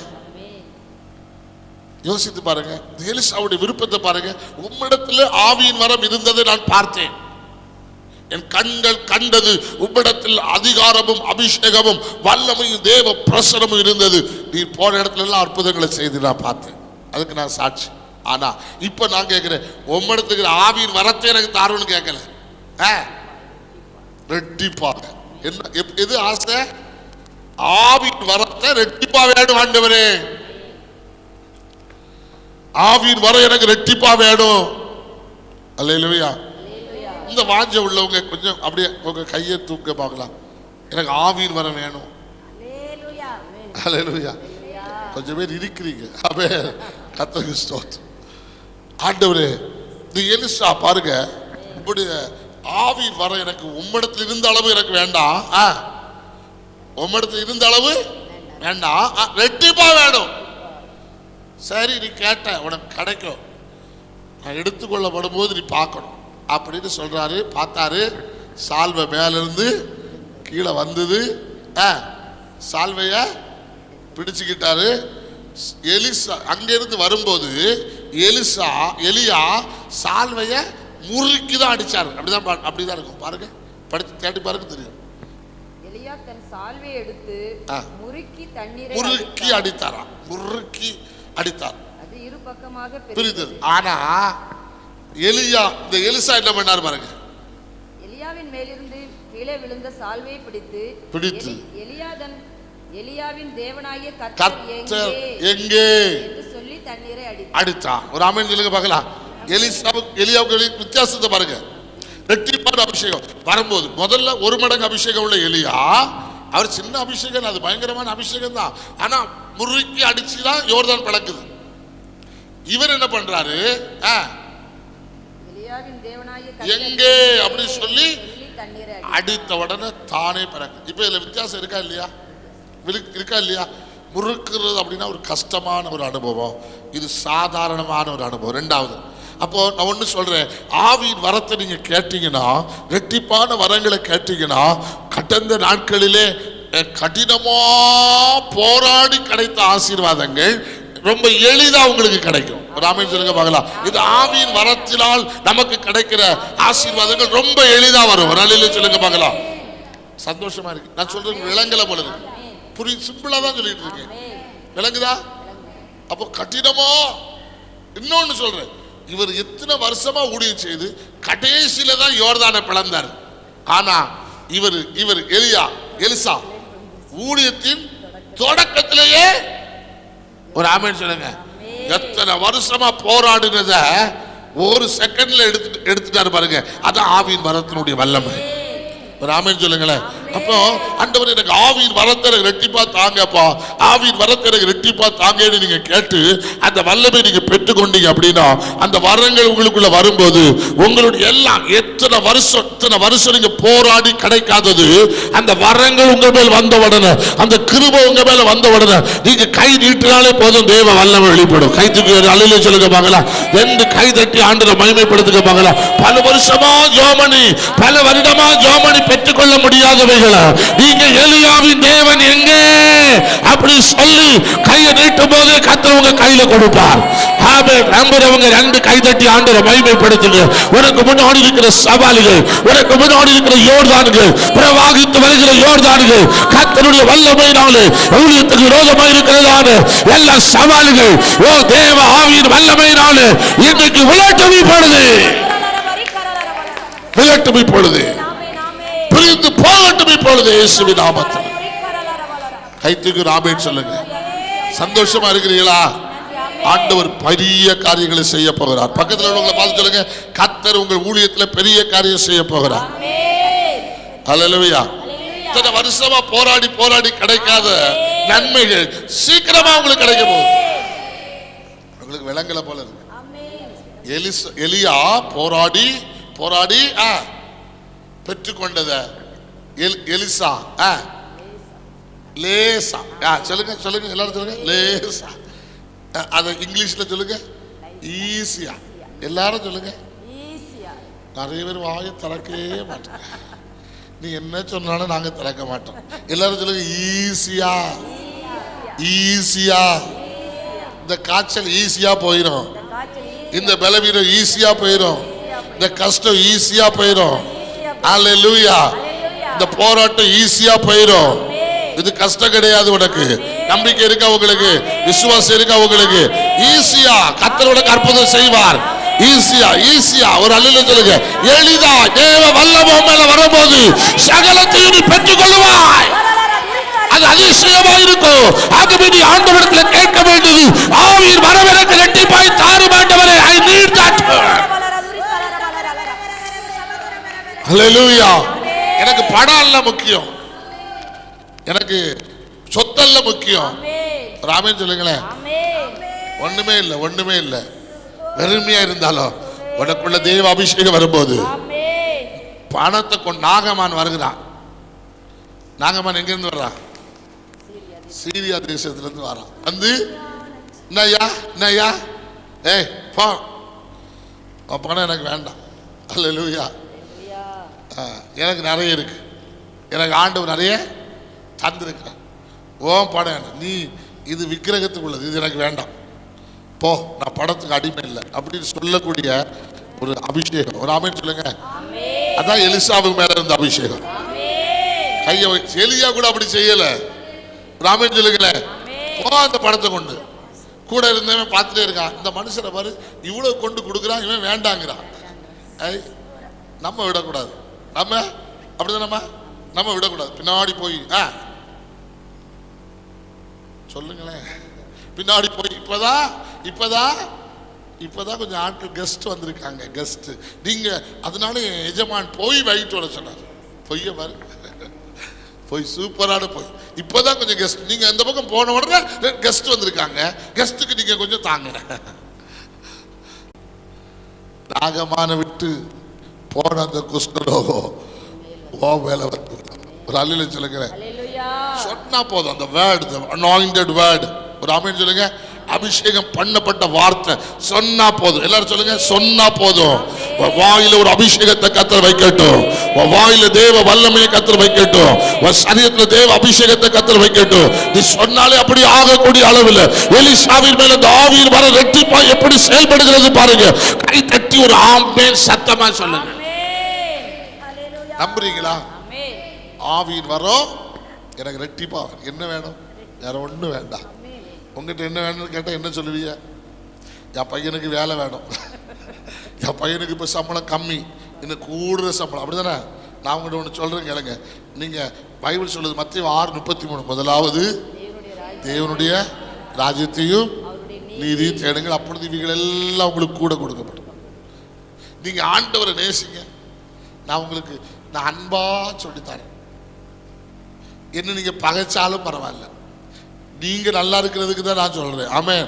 யோசித்து பாருங்க. எலிசாவுடைய விருப்பத்தை பாருங்க. உம்மிடத்தில் ஆவியின் வரம் இருந்ததை நான் பார்த்தேன், என் கண்கள் கண்டது. உம்மிடத்தில் அதிகாரமும் அபிஷேகமும் வல்லமையும் தேவ பிரசனமும் இருந்தது. நீ போன இடத்துல எல்லாம் அற்புதங்களை செய்து நான் பார்த்தேன், அதுக்கு நான் சாட்சி. ஆனா இப்ப நான் கேட்கிறேன், உம்மிடத்துக்கு ஆவியின் வரத்தை எனக்கு தாருன்னு கேட்கல, ரெட்டிப்பாக. என்ன எது ஆசை? ஆவியின் வரத்தை ரெட்டிப்பா வேணும் ஆண்டவரே. ஆவியின் வர எனக்கு ரெட்டிப்பா வேணும். அல்லேலூயா. இந்த வாஞ்ச உள்ளவங்க கொஞ்சம் அப்படியே உங்க கையை தூக்க பார்க்கலாம். எனக்கு ஆவியின் வர வேணும். அல்லேலூயா. கொஞ்சம் பேர் இருக்கிறீங்க. அவே கர்த்தருக்கு ஸ்தோத்திரம். ஆண்டவரே, இந்த எலிசா பாருங்க, இப்படி ஆவியின் வர எனக்கு உம்மிடத்தில் இருந்த அளவு எனக்கு வேண்டாம், உம்மிடத்தில் இருந்த அளவு வேண்டாம், ரெட்டிப்பா வேணும். சரி, நீ கேட்ட, உனக்கு கிடைக்கும். நான் எடுத்துக்கொள்ளப்படும் போது நீ பார்க்கணும் அப்படின்னு சொல்றாரு. பார்த்தாரு, சால்வை மேலிருந்து கீழே வந்தது. சால்வைய பிடிச்சுக்கிட்டாரு. எலிசா அங்கிருந்து வரும்போது எலியா சால்வைய முறுக்கி தான் அடிச்சாரு. அப்படிதான் இருக்கும் பாருங்க, படிச்சு கேட்டு பாருங்க தெரியும். எலியா தன் சால்வையை எடுத்து முறுக்கி தண்ணீரை முறுக்கி அடித்தாராம். முறுக்கி அடித்தார். அது இரு பக்கமாக பிரித்தது. ஆனா எலியா இந்த எலிசா என்ன பண்ணாரு பாருங்க. எலியாவின் மேலிருந்து கீழே விழுந்த சால்வையை பிடித்து எலியாவின் தேவனாகிய கர்த்தர் எங்கே என்று சொல்லி தண்ணீரை அடித்தான். ஒரு ஆமென் சொல்லுங்க பார்க்கலாம். எலியாவுக்கு வித்தியாசத்தை பாருங்க. ரெட்டிப்பான அபிஷேகம் வரும்போது முதல்ல 1 மடங்கு அபிஷேகம் உள்ள எலியா, அவர் சின்ன அபிஷேகம், அது பயங்கரமான அபிஷேகம் தான். ஆனா முறுக்கி அடிச்சுதான் யோர்தான் பிளக்குது. இவர் என்ன பண்றாரு, எங்கே அப்படி சொல்லி அடித்த உடனே தானே பிறகு. இப்ப இதுல வித்தியாசம் இருக்கா இல்லையா? இருக்கா இல்லையா? முறுக்குறது அப்படின்னா ஒரு கஷ்டமான ஒரு அனுபவம், இது சாதாரணமான ஒரு அனுபவம். 2வது, அப்போ நான் ஒன்று சொல்றேன், ஆவியின் வரத்தை நீங்க கேட்டீங்கன்னா, ரெட்டிப்பான வரங்களை கேட்டீங்கன்னா, கடந்த நாட்களிலே கடினமா போராடி கிடைத்த ஆசீர்வாதங்கள் ரொம்ப எளிதா உங்களுக்கு கிடைக்கும். ராமன் சொல்லுங்க பார்க்கலாம். இது ஆவியின் வரத்தினால் நமக்கு கிடைக்கிற ஆசீர்வாதங்கள் ரொம்ப எளிதா வரும். நல்ல சொல்லுங்க பார்க்கலாம். சந்தோஷமா இருக்கு. நான் சொல்றது விளங்கல போல இருக்கு. புரிய சிம்பிளா தான் சொல்லிட்டு இருக்கேன். விளங்குதா? அப்போ கடினமா. இன்னொன்னு சொல்றேன், இவர் எத்தனை வருஷமா ஊழியம் செய்து கடைசியில தான் யோர்தானை பிளந்தார். ஆனா இவர் எலிசா ஊழியத்தின் தொடக்கத்திலேயே ஒரு ஆமென் சொல்லுங்க. எத்தனை வருஷமா போராடினத ஒரு செகண்ட்ல எடுத்துட்டாரு பாருங்க. அதான் ஆவியின் வரத்தினுடைய வல்லமை. ஒரு ஆமென் சொல்லுங்களேன். அப்போ ஆண்டவர் எனக்கு ஆவியின் வரத்தை ரெட்டிப்பா தாங்கப்பா, ஆவியின் வரத்தை எனக்கு ரெட்டிப்பா தாங்கன்னு நீங்க கேட்டு அந்த வல்லமை நீங்க பெற்றுக்கொண்டீங்க அப்படின்னா, அந்த வரங்கள் உங்களுக்குள்ள வரும்போது உங்களுடைய எல்லாம் எத்தனை வருஷம் நீங்க போராடி கிடைக்காதது அந்த வரங்கள் உங்க மேல் வந்த உடனே, அந்த கிருபை உங்க மேல வந்த உடனே நீங்க கை நீட்டினாலே போதும், தேவ வல்லமை வெளிப்படும். கை தூக்கி அலையில சொல்லுங்க பார்க்கலாம். 2 கை தட்டி ஆண்டவரை மகிமைப்படுத்துங்க பார்க்கலாம். பல வருஷமா ஜோமணி, பல வருடமா ஜோமணி பெற்றுக்கொள்ள முடியாதவை நீங்க எலியாவின் தேவன் எங்கே அப்படி சொல்லி கையை நீட்டும் போது கர்த்தர் உங்க கையில கொடுப்பார். நம்புறவங்க 2 கை தட்டி ஆண்டவரை மகிமைப்படுத்துங்க. உனக்கு முன்னாடி இருக்கிற சவால்கள், உனக்கு முன்னாடி இருக்கிற யோர்தான்கள், பிரவாகித்து வருகிற யோர்தான்கள், கர்த்தருடைய வல்லமையினாலே ஊழியத்துக்கு விரோதமாக இருக்கிறதான எல்லா சவால்கள் ஓ தேவ ஆவியின் வல்லமையினாலே இன்றைக்கு விளட்டுமை போடுது, விளட்டுமை போடுது, புரிந்து போகட்டும் இப்பொழுது இயேசுவின் நாமத்தில். கைத்துக்கு ஆமென் சொல்லுங்க. சந்தோஷமா இருக்கிறீங்களா? ஆண்டவர் பெரிய காரியங்களை செய்ய போகிறார். பக்கத்துல உள்ளவங்களை பார்த்து சொல்லுங்க, கர்த்தர் உங்கள் ஊழியத்துல பெரிய காரியம் செய்ய போகிறார். அல்லேலூயா. இத்தனை வருஷமா போராடி கிடைக்காத நன்மைகள் சீக்கிரமா உங்களுக்கு கிடைக்க போகுது. உங்களுக்கு விளங்கல போல இருக்கு. எலியா போராடி பெற்றுக்கொண்டத எலிசா லேசா. சொல்லுங்க எல்லாரும் சொல்லுங்க லேசா. அத இங்கிலீஷ்ல சொல்லுங்க ஈஸியா. எல்லாரும் சொல்லுங்க. நிறைய பேர் வாயை திறக்கவே மாட்டோம். நீ என்ன சொன்னாலும் நாங்க திறக்க மாட்டோம். எல்லாரும் சொல்லுங்க ஈஸியா. ஈஸியா. இந்த காய்ச்சல் ஈஸியா போயிடும், இந்த பலவீனம் ஈஸியா போயிடும், இந்த கஷ்டம் ஈஸியா போயிடும். அல்லேலூயா. இந்த போராட்டம் ஈஸியா போயிடும். இது கஷ்டம் கிடையாது. உனக்கு நம்பிக்கை இருக்கா? உங்களுக்கு விசுவாசம் இருக்கா? உங்களுக்கு ஈஸியா கர்த்தர் உனக்கு அற்புதம் செய்வார். ஈஸியா ஒரு அல்லேலூயா சொல்லுங்க. எளிதா தேவ வல்லமை மேல வரும்போது சகலத்தையும் நீ பெற்றுக் கொள்வாய். அது அதிசயமா இருக்கும். ஆகவே நீ ஆண்டவரிடத்தில் கேட்க வேண்டியது, ஆவியின் வரவெனக்கு இரட்டிப்பாய் தாரும் ஆண்டவரே. I need that. அல்லேலூயா. எனக்கு பணம் அல்ல முக்கியம், எனக்கு சொத்தல்ல முக்கியம். ஆமென் சொல்லுங்களேன். ஒண்ணுமே இல்லை. வெறுமையா இருந்தாலும் உனக்குள்ள தேவ அபிஷேகம் வரும்போது பணத்தை கொண்டு நாகமான் வருகிறான். நாகமான் எங்க இருந்து வர்றான்? சீரியா தேசத்துல இருந்து வரான். வந்து என்னய்யா ஏய் போ, பணம் எனக்கு வேண்டாம். அல்லேலூயா. எனக்கு நிறைய இருக்கு, எனக்கு ஆண்டவர் நிறைய தந்திருக்கிறார். ஓ படம் நீ இது விக்கிரகத்துக்கு உள்ளது, இது எனக்கு வேண்டாம், போ, நான் படத்துக்கு அடிமை இல்லை அப்படின்னு சொல்லக்கூடிய ஒரு அபிஷேகம். ஒரு ஆமென் சொல்லுங்க. அதான் எலிசாவுக்கு மேல இருந்த அபிஷேகம். கையை எலியா கூட அப்படி செய்யல. ஒரு ஆமென் சொல்லுங்களேன். போ, அந்த படத்தை கொண்டு கூட இருந்தவன் பார்த்துட்டே இருக்கான். இந்த மனுஷனை பாரு, இவ்வளவு கொண்டு கொடுக்குறான், இவன் வேண்டாங்கிறான். நம்ம விடக்கூடாது. நம்ம அப்படிதான் நம்ம விடக்கூடாது. பின்னாடி போய் சொல்லுங்களேன், பின்னாடி போய் இப்பதான் இப்பதான் கொஞ்சம் ஆட்கள் கெஸ்ட் வந்திருக்காங்க. கெஸ்ட் நீங்க, அதனால எஜமான் போய் வாங்கிட்டு வர சொன்னார். பொய்ய பாரு, போய் சூப்பரான போய். இப்பதான் கொஞ்சம் கெஸ்ட், நீங்க அந்த பக்கம் போன உடனே கெஸ்ட் வந்திருக்காங்க. கெஸ்ட்டுக்கு நீங்க கொஞ்சம் தாங்க. நாகமான விட்டு போன அந்த குஷ்டரோகம் ஓ மேல வந்து ஒரு அல்லையில சொல்லுங்க. சொன்னா போதும், அந்த வேர்ட், அனாயிண்டட் வேர்ட். ஒரு ஆமென் சொல்லுங்க. அபிஷேகம் பண்ணப்பட்ட வார்த்தை சொன்னா போதும். எல்லாரும் சொல்லுங்க, சொன்னா போதும். வாயில ஒரு அபிஷேகத்தை கர்த்தர் வைக்கட்டும். வாயில தேவ வல்லமையை கர்த்தர் வைக்கட்டும். சரீரத்துல தேவ அபிஷேகத்தை கர்த்தர் வைக்கட்டும். நீ சொன்னாலே அப்படி ஆகக்கூடிய அளவில் எலிசாவின் மேல இந்த ஆவியின் வர ரெட்டிப்பா எப்படி செயல்படுகிறது பாருங்க. கை தட்டி ஒரு ஆமென் சத்தமா சொல்லுங்க. நம்புறீங்களா? ஆவியின் வரும் எனக்கு ரெட்டிப்பா. என்ன வேணும்? வேற ஒண்ணும் வேண்டாம். உங்ககிட்ட என்ன வேணும்னு கேட்டால் என்ன சொல்லுவீங்க? என் பையனுக்கு வேலை வேணும், என் பையனுக்கு இப்போ சம்பளம் கம்மி, இன்னும் கூடுற சம்பளம். அப்படி தானே? நான் உங்கள்கிட்ட ஒன்று சொல்கிறேன் கேளுங்க. நீங்கள் பைபிள் சொல்லுது மத்தேயு 6:33, முதலாவது தேவனுடைய ராஜ்யத்தையும் நீதியும் தேடுங்கள், அப்பொழுது இவைகள் எல்லாம் உங்களுக்கு கூட கொடுக்கப்படும். நீங்கள் ஆண்டவரை நேசிங்க. நான் அன்பா சொல்லித்தரேன். என்ன நீங்கள் பகைச்சாலும் பரவாயில்ல, நீங்க நல்லா இருக்கிறதுக்கு தான் நான் சொல்றேன். ஆமென்.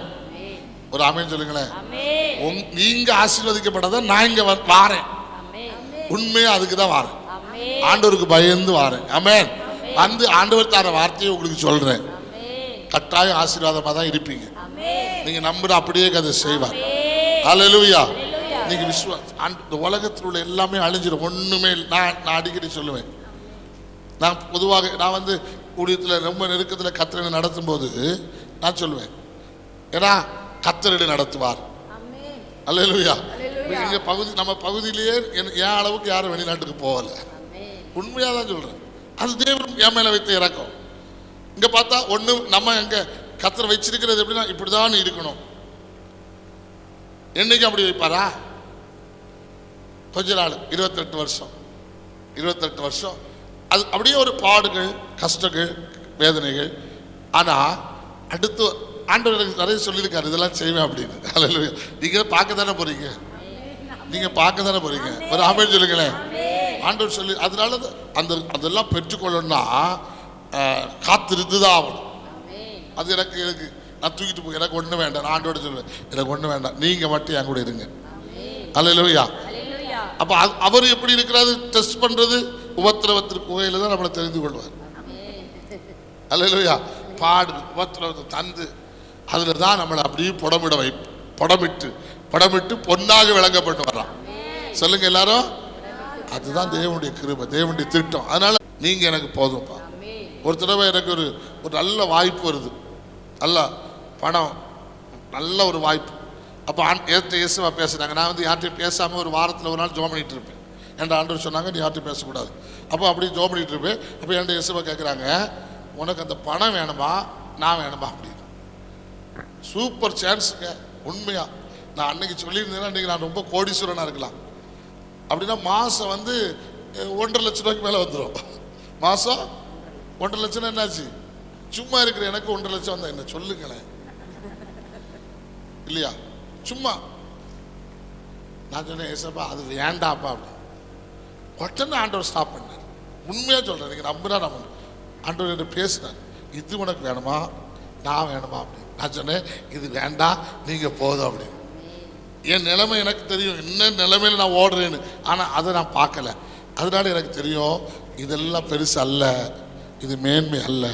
ஒரு ஆமென் சொல்லுங்களேன். நீங்க ஆசீர்வதிக்கப்பட்டதான் நான் இங்க வாரேன். உண்மையா அதுக்கு தான் வாரேன். ஆண்டவருக்கு பயந்து வாரேன். ஆமென். வந்து ஆண்டவர் தர வார்த்தையை உங்களுக்கு சொல்றேன். கட்டாயம் ஆசீர்வாதமா தான் இருப்பீங்க. நீங்க நம்புற அப்படியே கதை செய்வார். ஹல்லேலூயா. நீங்க இந்த உலகத்தில் உள்ள எல்லாமே அழிஞ்சிடும். ஒண்ணுமே நான் அடிக்கடி சொல்லுவேன். நான் பொதுவாக நான் வந்து ஊழியத்தில் ரொம்ப நெருக்கத்தில் கர்த்தரை நடத்தும் போது நான் சொல்லுவேன், ஏன்னா கர்த்தரை நடத்துவார். அல்லேலூயா. எங்க பகுதி, நம்ம பகுதியிலேயே என் அளவுக்கு யாரும் வெளிநாட்டுக்கு போகல. உண்மையா தான் சொல்றேன். அது தேவன் என் மேல வைத்த இறக்கம். இங்க பார்த்தா ஒண்ணு நம்ம எங்க கர்த்தரை வச்சிருக்கிறது எப்படின்னா இப்படிதான் இருக்கணும். என்னைக்கு அப்படி வைப்பாரா? கொஞ்ச நாள் 28 வருஷம் அது அப்படியே ஒரு பாடுகள், கஷ்டங்கள், வேதனைகள். ஆனா அடுத்து ஆண்டவர் எனக்கு நிறைய சொல்லியிருக்காரு, இதெல்லாம் செய்வேன் அப்படின்னு. அல்லேலூயா. நீங்க பார்க்க தானே போறீங்க, ஒரு ஆமென் சொல்லுங்களேன். ஆண்டவர் சொல்லி, அதனால அதெல்லாம் பெற்றுக்கொள்ளணும்னா காத்திருந்து தான் ஆகணும். அது எனக்கு நான் தூக்கிட்டு போய் எனக்கு ஒண்ணு வேண்டாம். நான் ஆண்டோட சொல்லுவேன், எனக்கு ஒண்ணு வேண்டாம், நீங்க மட்டும் என் கூட இருங்க. அல்லேலூயா. அப்ப அவர் எப்படி இருக்கிறாரு டெஸ்ட் பண்றது? உபத்திரவத்திற்கு கோயில தான் நம்மளை தெரிந்து கொள்வார். அல்லேலூயா. பாடு உபத்திரவத்தை தந்து அதுல தான் நம்மளை அப்படியே புடமிட்டு பொன்னாக விளங்கப்பட்டு வர்றான். சொல்லுங்க எல்லாரும். அதுதான் தேவனுடைய கிருபை, தேவனுடைய திட்டம். அதனால நீங்க எனக்கு போதும்ப்பா. ஒரு தடவை எனக்கு ஒரு நல்ல வாய்ப்பு வருது, நல்ல பணம், நல்ல ஒரு வாய்ப்பு. அப்போ இயேசுவா பேசுனாங்க. நான் வந்து யார்கிட்டையும் பேசாமல் ஒரு வாரத்தில் ஒரு நாள் ஜெபம் பண்ணிட்டு இருப்பேன். என்கிட்ட ஆண்டவர் சொன்னாங்க, நீ யார்கிட்டையும் பேசக்கூடாது. அப்போ அப்படி ஜெபம் பண்ணிட்டு இருப்பேன். அப்போ என்கிட்ட இயேசுவா கேட்குறாங்க, உனக்கு அந்த பணம் வேணுமா நான் வேணுமா அப்படின்னு. சூப்பர் சான்ஸுங்க. உண்மையா நான் அன்னைக்கு சொல்லியிருந்தேன்னா இன்றைக்கி நான் ரொம்ப கோடீஸ்வரனாக இருக்கலாம். அப்படின்னா மாதம் வந்து 1.5 லட்ச ரூபாய்க்கு மேலே வந்துடும். மாதம் 1.5 லட்சம் என்னாச்சு? சும்மா இருக்கிற எனக்கு 1.5 லட்சம் வந்தா என்ன சொல்லுங்களேன், இல்லையா? சும்மா நான் சொன்னேன், ஏசப்பா அது வேண்டாப்பா அப்படி. உடனே ஆண்டவர் ஸ்டாப் பண்ணார். உண்மையாக சொல்கிறேன், நீங்கள் நம்புனா நம்ம ஆண்டவர் என்ன பேசினார், இது உனக்கு வேணுமா நான் வேணுமா அப்படி. நான் சொன்னேன், இது வேண்டாம், நீங்கள் போதும் அப்படி. என் நிலைமை எனக்கு தெரியும், என்ன நிலைமையில நான் ஓடுறேன்னு. ஆனால் அதை நான் பார்க்கல. அதனால எனக்கு தெரியும், இதெல்லாம் பெருசு அல்ல, இது மேன்மை அல்ல,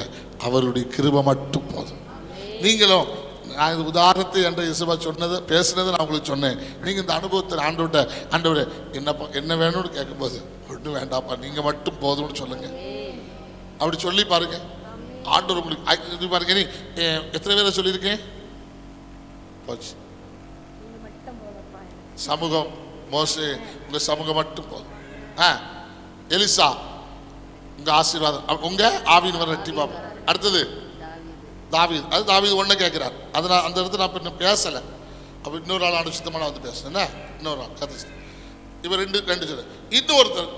அவருடைய கிருபை மட்டும் போதும். நீங்களும் நான் இது உதாரணத்தை என்ற இயேசுவா சொன்னதை பேசுனதை நான் உங்களுக்கு சொன்னேன். நீங்கள் இந்த அனுபவத்தை ஆண்டவரே என்ன வேணும்னு கேட்கும்போது ஒன்றும் வேண்டாப்பா, நீங்கள் மட்டும் போதும்னு சொல்லுங்க. அப்படி சொல்லி பாருங்க. ஆண்டவர் உங்களுக்கு பாருங்க. நீ எத்தனை பேரை சொல்லியிருக்கேன்? போச்சு. சமூகம் மோசே, உங்க சமூகம் மட்டும் போதும். எலிசா உங்க ஆசீர்வாதம், உங்க ஆவியின் வர ரெட்டிப்பா. அடுத்தது தாவீது. அது தாவீது ஒன்று கேட்கிறார். அதனால் அந்த இடத்துல நான் இன்னும் பேசலை. அப்போ இன்னொரு ஆள் ஆண்டு சுத்தமாக வந்து பேசுனேன். இன்னொரு ஆள் கதை இவர் ரெண்டு சொல்லு. இன்னொருத்தர்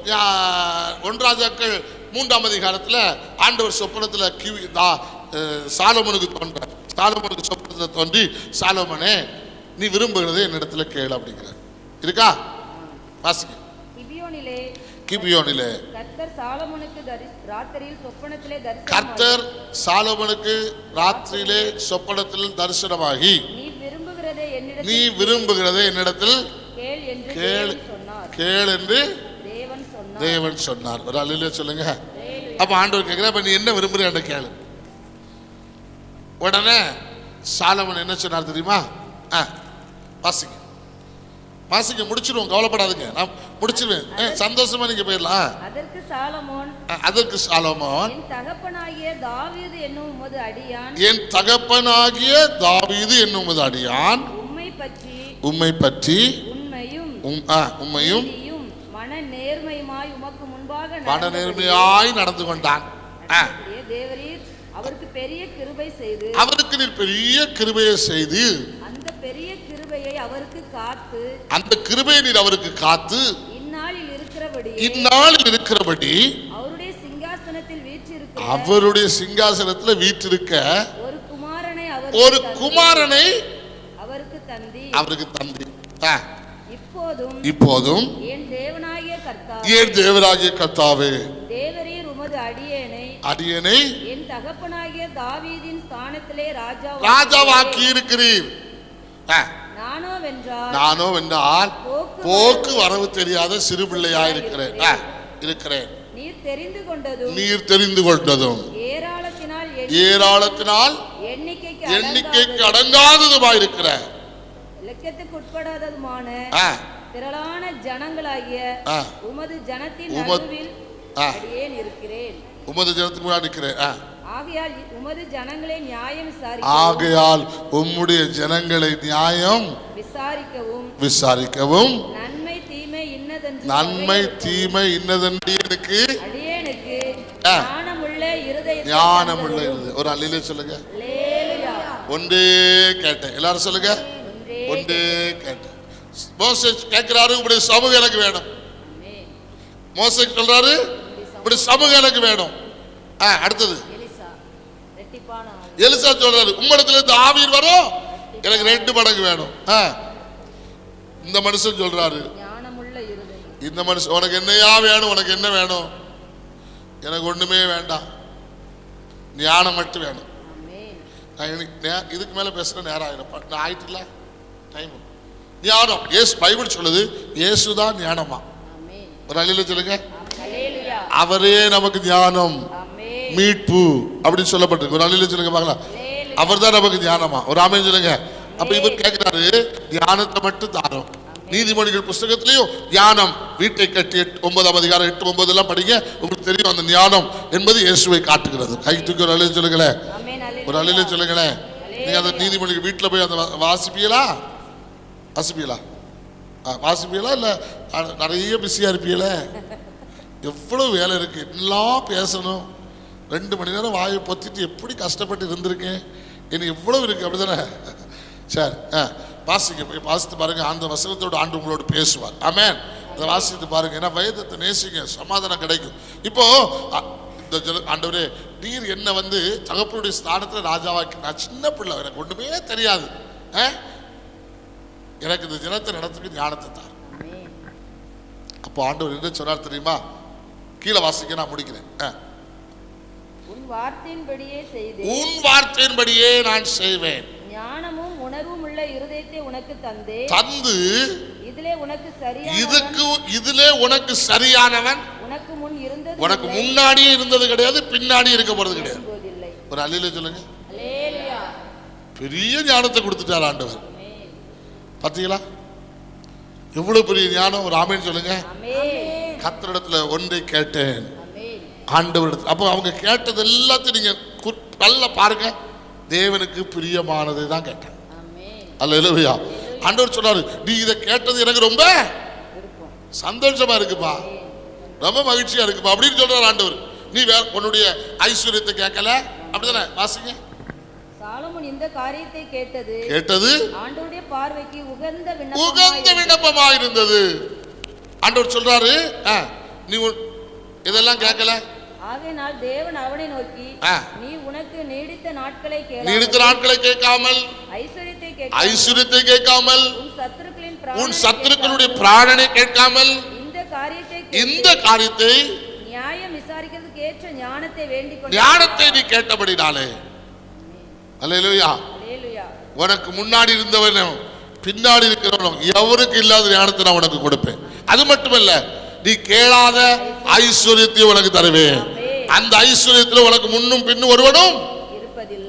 1 ராஜாக்கள் 3ஆம் அதிகாரத்தில் ஆண்டவர் சொப்பனத்தில் சாலமோனுக்கு தோன்றார். சாலமோனுக்கு சொப்பனத்தில் தோன்றி, சாலமோனே நீ விரும்புகிறதை என்னிடத்துல கேளு அப்படிங்கிறார். இருக்கா? வாசிங்க. கிபியோனிலே கர்த்தர் சாலமோனுக்கு ராத்திரியில் சொப்பனத்திலே கர்த்தர் சாலமோனுக்கு ராத்திரியிலே சொப்பனத்தில் தரிசனமாகி, நீ விரும்புகிறதை என்னிடத்தில் கேள் என்று தேவன் சொன்னார். ஒரு அல்லேலூயா சொல்லுங்க. அப்ப ஆண்டவர் கேட்கிற, அப்ப நீ என்ன விரும்புற என்று கேளு. உடனே சாலமோன் என்ன சொன்னார் தெரியுமா? வாசிங்க வாசிங்க, முடிச்சிருவோம், கவலைப்படாதுங்க, நான் முடிச்சிருவேன். சந்தோஷமா நீங்க போயிடலாம். அதற்கு சாலமோன் என் தகப்பனாகிய தாவீது என்னும் உமது அடியான் உம்மை பற்றி உம்மையும் மன நேர்மையாய் நடந்து கொண்டான். அவருக்கு நீர் பெரிய கிருபையை செய்து அந்த கிருபையை நீர் அவருக்கு காத்து இந்நாளில் இருக்கிறபடி அவருடைய சிங்காசனத்தில் வீற்றிருக்க ஒரு குமாரனை அவருக்கு தந்தி. இப்போதும் என் தேவனாகிய கர்த்தாவே, அடியேனை என் தகப்பனாகிய தாவீதின் ஸ்தானத்திலே ராஜாவாக்கி இருக்கிறீர். நானோ வென்றால் போக்கு வரவு தெரியாத சிறு பிள்ளையா இருக்கிறேன். நீர் தெரிந்து கொண்டதும் ஏராளத்தினால் எண்ணிக்கைக்கு அடங்காததுமாயிருக்கிற லட்சத்துக்குட்படாததுமான திரளான ஜனங்களாகிய உமது ஜனத்தின் நடுவில் அடியேன் இருக்கிறேன். உமது ஜனத்தின் முன்னாடி இருக்கிறேன். ஆகையால் உமது ஜனங்களை நியாயம் ஜனங்களை நியாயம் விசாரிக்கவும் நன்மை தீமை இன்னதென்று எனக்கு ஞானமுள்ள இருதயம். ஒரு அல்லேலூயா சொல்லுங்க. ஒன்றே கேட்டேன். எல்லாரும் சொல்லுங்க. ஒன்றே கேட்டேன். மோசே கேட்கிறாரு, இப்படி சமூகம் எனக்கு வேணும். மோசே சொல்றாரு, இப்படி சமூகம் எனக்கு வேணும். அடுத்தது எலிசா சொல்றாரு, உம்மிடத்துல இருந்து ஆவியில் வரும், எனக்கு 2 மடங்கு வேணும். இந்த மனுஷன் சொல்றாரு, இந்த மனுஷன் உனக்கு என்னையா வேணும், உனக்கு என்ன வேணும்? எனக்கு ஒண்ணுமே வேண்டாம், ஞானம் மட்டும் வேணும். இதுக்கு மேல பேசுற நேரம் ஆயிரம் ஆயிட்டுல டைம். ஞானம் பைபிள் சொல்லுது, இயேசுதான் ஞானமா. ஒரு அல்லேலூயா சொல்லுங்க. அவரே நமக்கு ஞானம், மீட்பு அப்படின்னு சொல்லப்பட்டிருக்கு. ஒரு அல்லேலூயா சொல்லுங்க பார்க்கலாம். அவர் தான் நமக்கு ஞானமா. ஒரு ஆமென் சொல்லுங்க. அப்ப இவர் கேட்கிறாரு, ஞானத்தை மட்டும் தாரும். நீதிமொழிகள் புஸ்தகத்திலையும் ஞானம் வீட்டை கட்டி 9ஆம் அதிகாரம் 8, 9 எல்லாம் படிங்க, உங்களுக்கு தெரியும். அந்த ஞானம் என்பது இயேசுவை காட்டுகிறது. கை தூக்கி ஒரு அல்லேலூயா சொல்லுங்களேன். ஒரு அல்லேலூயா சொல்லுங்களேன். நீங்க அந்த நீதிமொழிகள் வீட்டில் போய் அந்த வாசிப்பீங்களா இல்ல நிறைய பிஸியா இருப்பீங்களே? எவ்வளவு வேலை இருக்கு, எல்லாம் பேசணும். 2 மணி நேரம் வாயை பொத்திட்டு எப்படி கஷ்டப்பட்டு இருந்திருக்கேன். இனி எவ்வளவு இருக்கு, அப்படிதானே? சரி, வாசிங்க, போய் வாசித்து பாருங்க. அந்த வசனத்தோடு ஆண்டு உங்களோடு பேசுவார். ஆமென். அதை வாசித்து பாருங்க. ஏன்னா வேதத்தை நேசிங்க, சமாதானம் கிடைக்கும். இப்போ இந்த ஆண்டவரே, நீர் என்ன தகப்பனுடைய ஸ்தானத்தில் ராஜாவாக்கி, நான் சின்ன பிள்ளை, எனக்கு ஒண்ணுமே தெரியாது, எனக்கு இந்த ஜனத்தை நடத்துக்கு ஞானத்தை தான். அப்போ ஆண்டவர் என்ன சொன்னார் தெரியுமா? கீழே வாசிக்க, நான் முடிக்கிறேன். உன் வார்த்தையின்படியே நான் செய்வேன். ஞானமும் உணர்வும் உள்ள இருதயத்தை உனக்கு தந்து இதிலே உனக்கு சரியானவன் உனக்கு முன்னாடியே இருந்தது கிடையாது, பின்னாடி இருக்க போறது கிடையாது. ஒரு அல்லேலூயா சொல்லுங்க. பெரிய ஞானத்தை கொடுத்துட்டார் ஆண்டவர். பாத்தீங்களா எவ்வளவு பெரிய ஞானம்? ஒரு ஆமென் சொல்லுங்க. கர்த்தரிடத்துல ஒன்றை கேட்டேன், ஆண்டவரிடத்துல. அப்போ அவங்க கேட்டது எல்லாத்தையும் நீங்க நல்லா பாருங்க, தேவனுக்கு பிரியமானதை தான் கேட்டாங்க. அல்லேலூயா. ஆண்டவர் சொன்னாரு, நீ இதை கேட்டது எனக்கு ரொம்ப சந்தோஷமா இருக்குப்பா, ரொம்ப மகிழ்ச்சியா இருக்குப்பா அப்படின்னு சொல்றாரு ஆண்டவர். நீ உன்னுடைய ஐஸ்வர்யத்தை கேட்கல, அப்படிதானே? வாசிங்க. சாலமோன் இந்த காரியத்தை கேட்டது ஆண்டவருடைய பார்வைக்கு உகந்த விண்ணப்பமா இருந்தது. ஆண்டவர் சொல்றாரு, நீ இதெல்லாம் கேட்கல, ஆகையினால் தேவன் அவனை நோக்கி, நீ உனக்கு நீடித்த நாட்களை கேட்காமல் ஐஸ்வரியத்தை கேட்காமல் உன் சத்துருக்களுடைய பிராணனை கேட்காமல் இந்த காரியத்தை நியாயம் விசாரிக்கிறதுக்கு ஏற்ற ஞானத்தை நீ கேட்டபடினாலே, அல்லேலூயா, உனக்கு முன்னாடி இருந்தவனும் பின்னாடி இருக்கிறவனும் எவருக்கு இல்லாத ஞானத்தை நான் உனக்கு கொடுப்பேன். அது மட்டுமல்ல, நீ கேளாத ஐஸ்வரியத்தை உனக்கு தருவேன். அந்த ஐஸ்வரியத்தில் உனக்கு முன்னும் பின்னும் ஒருவனும்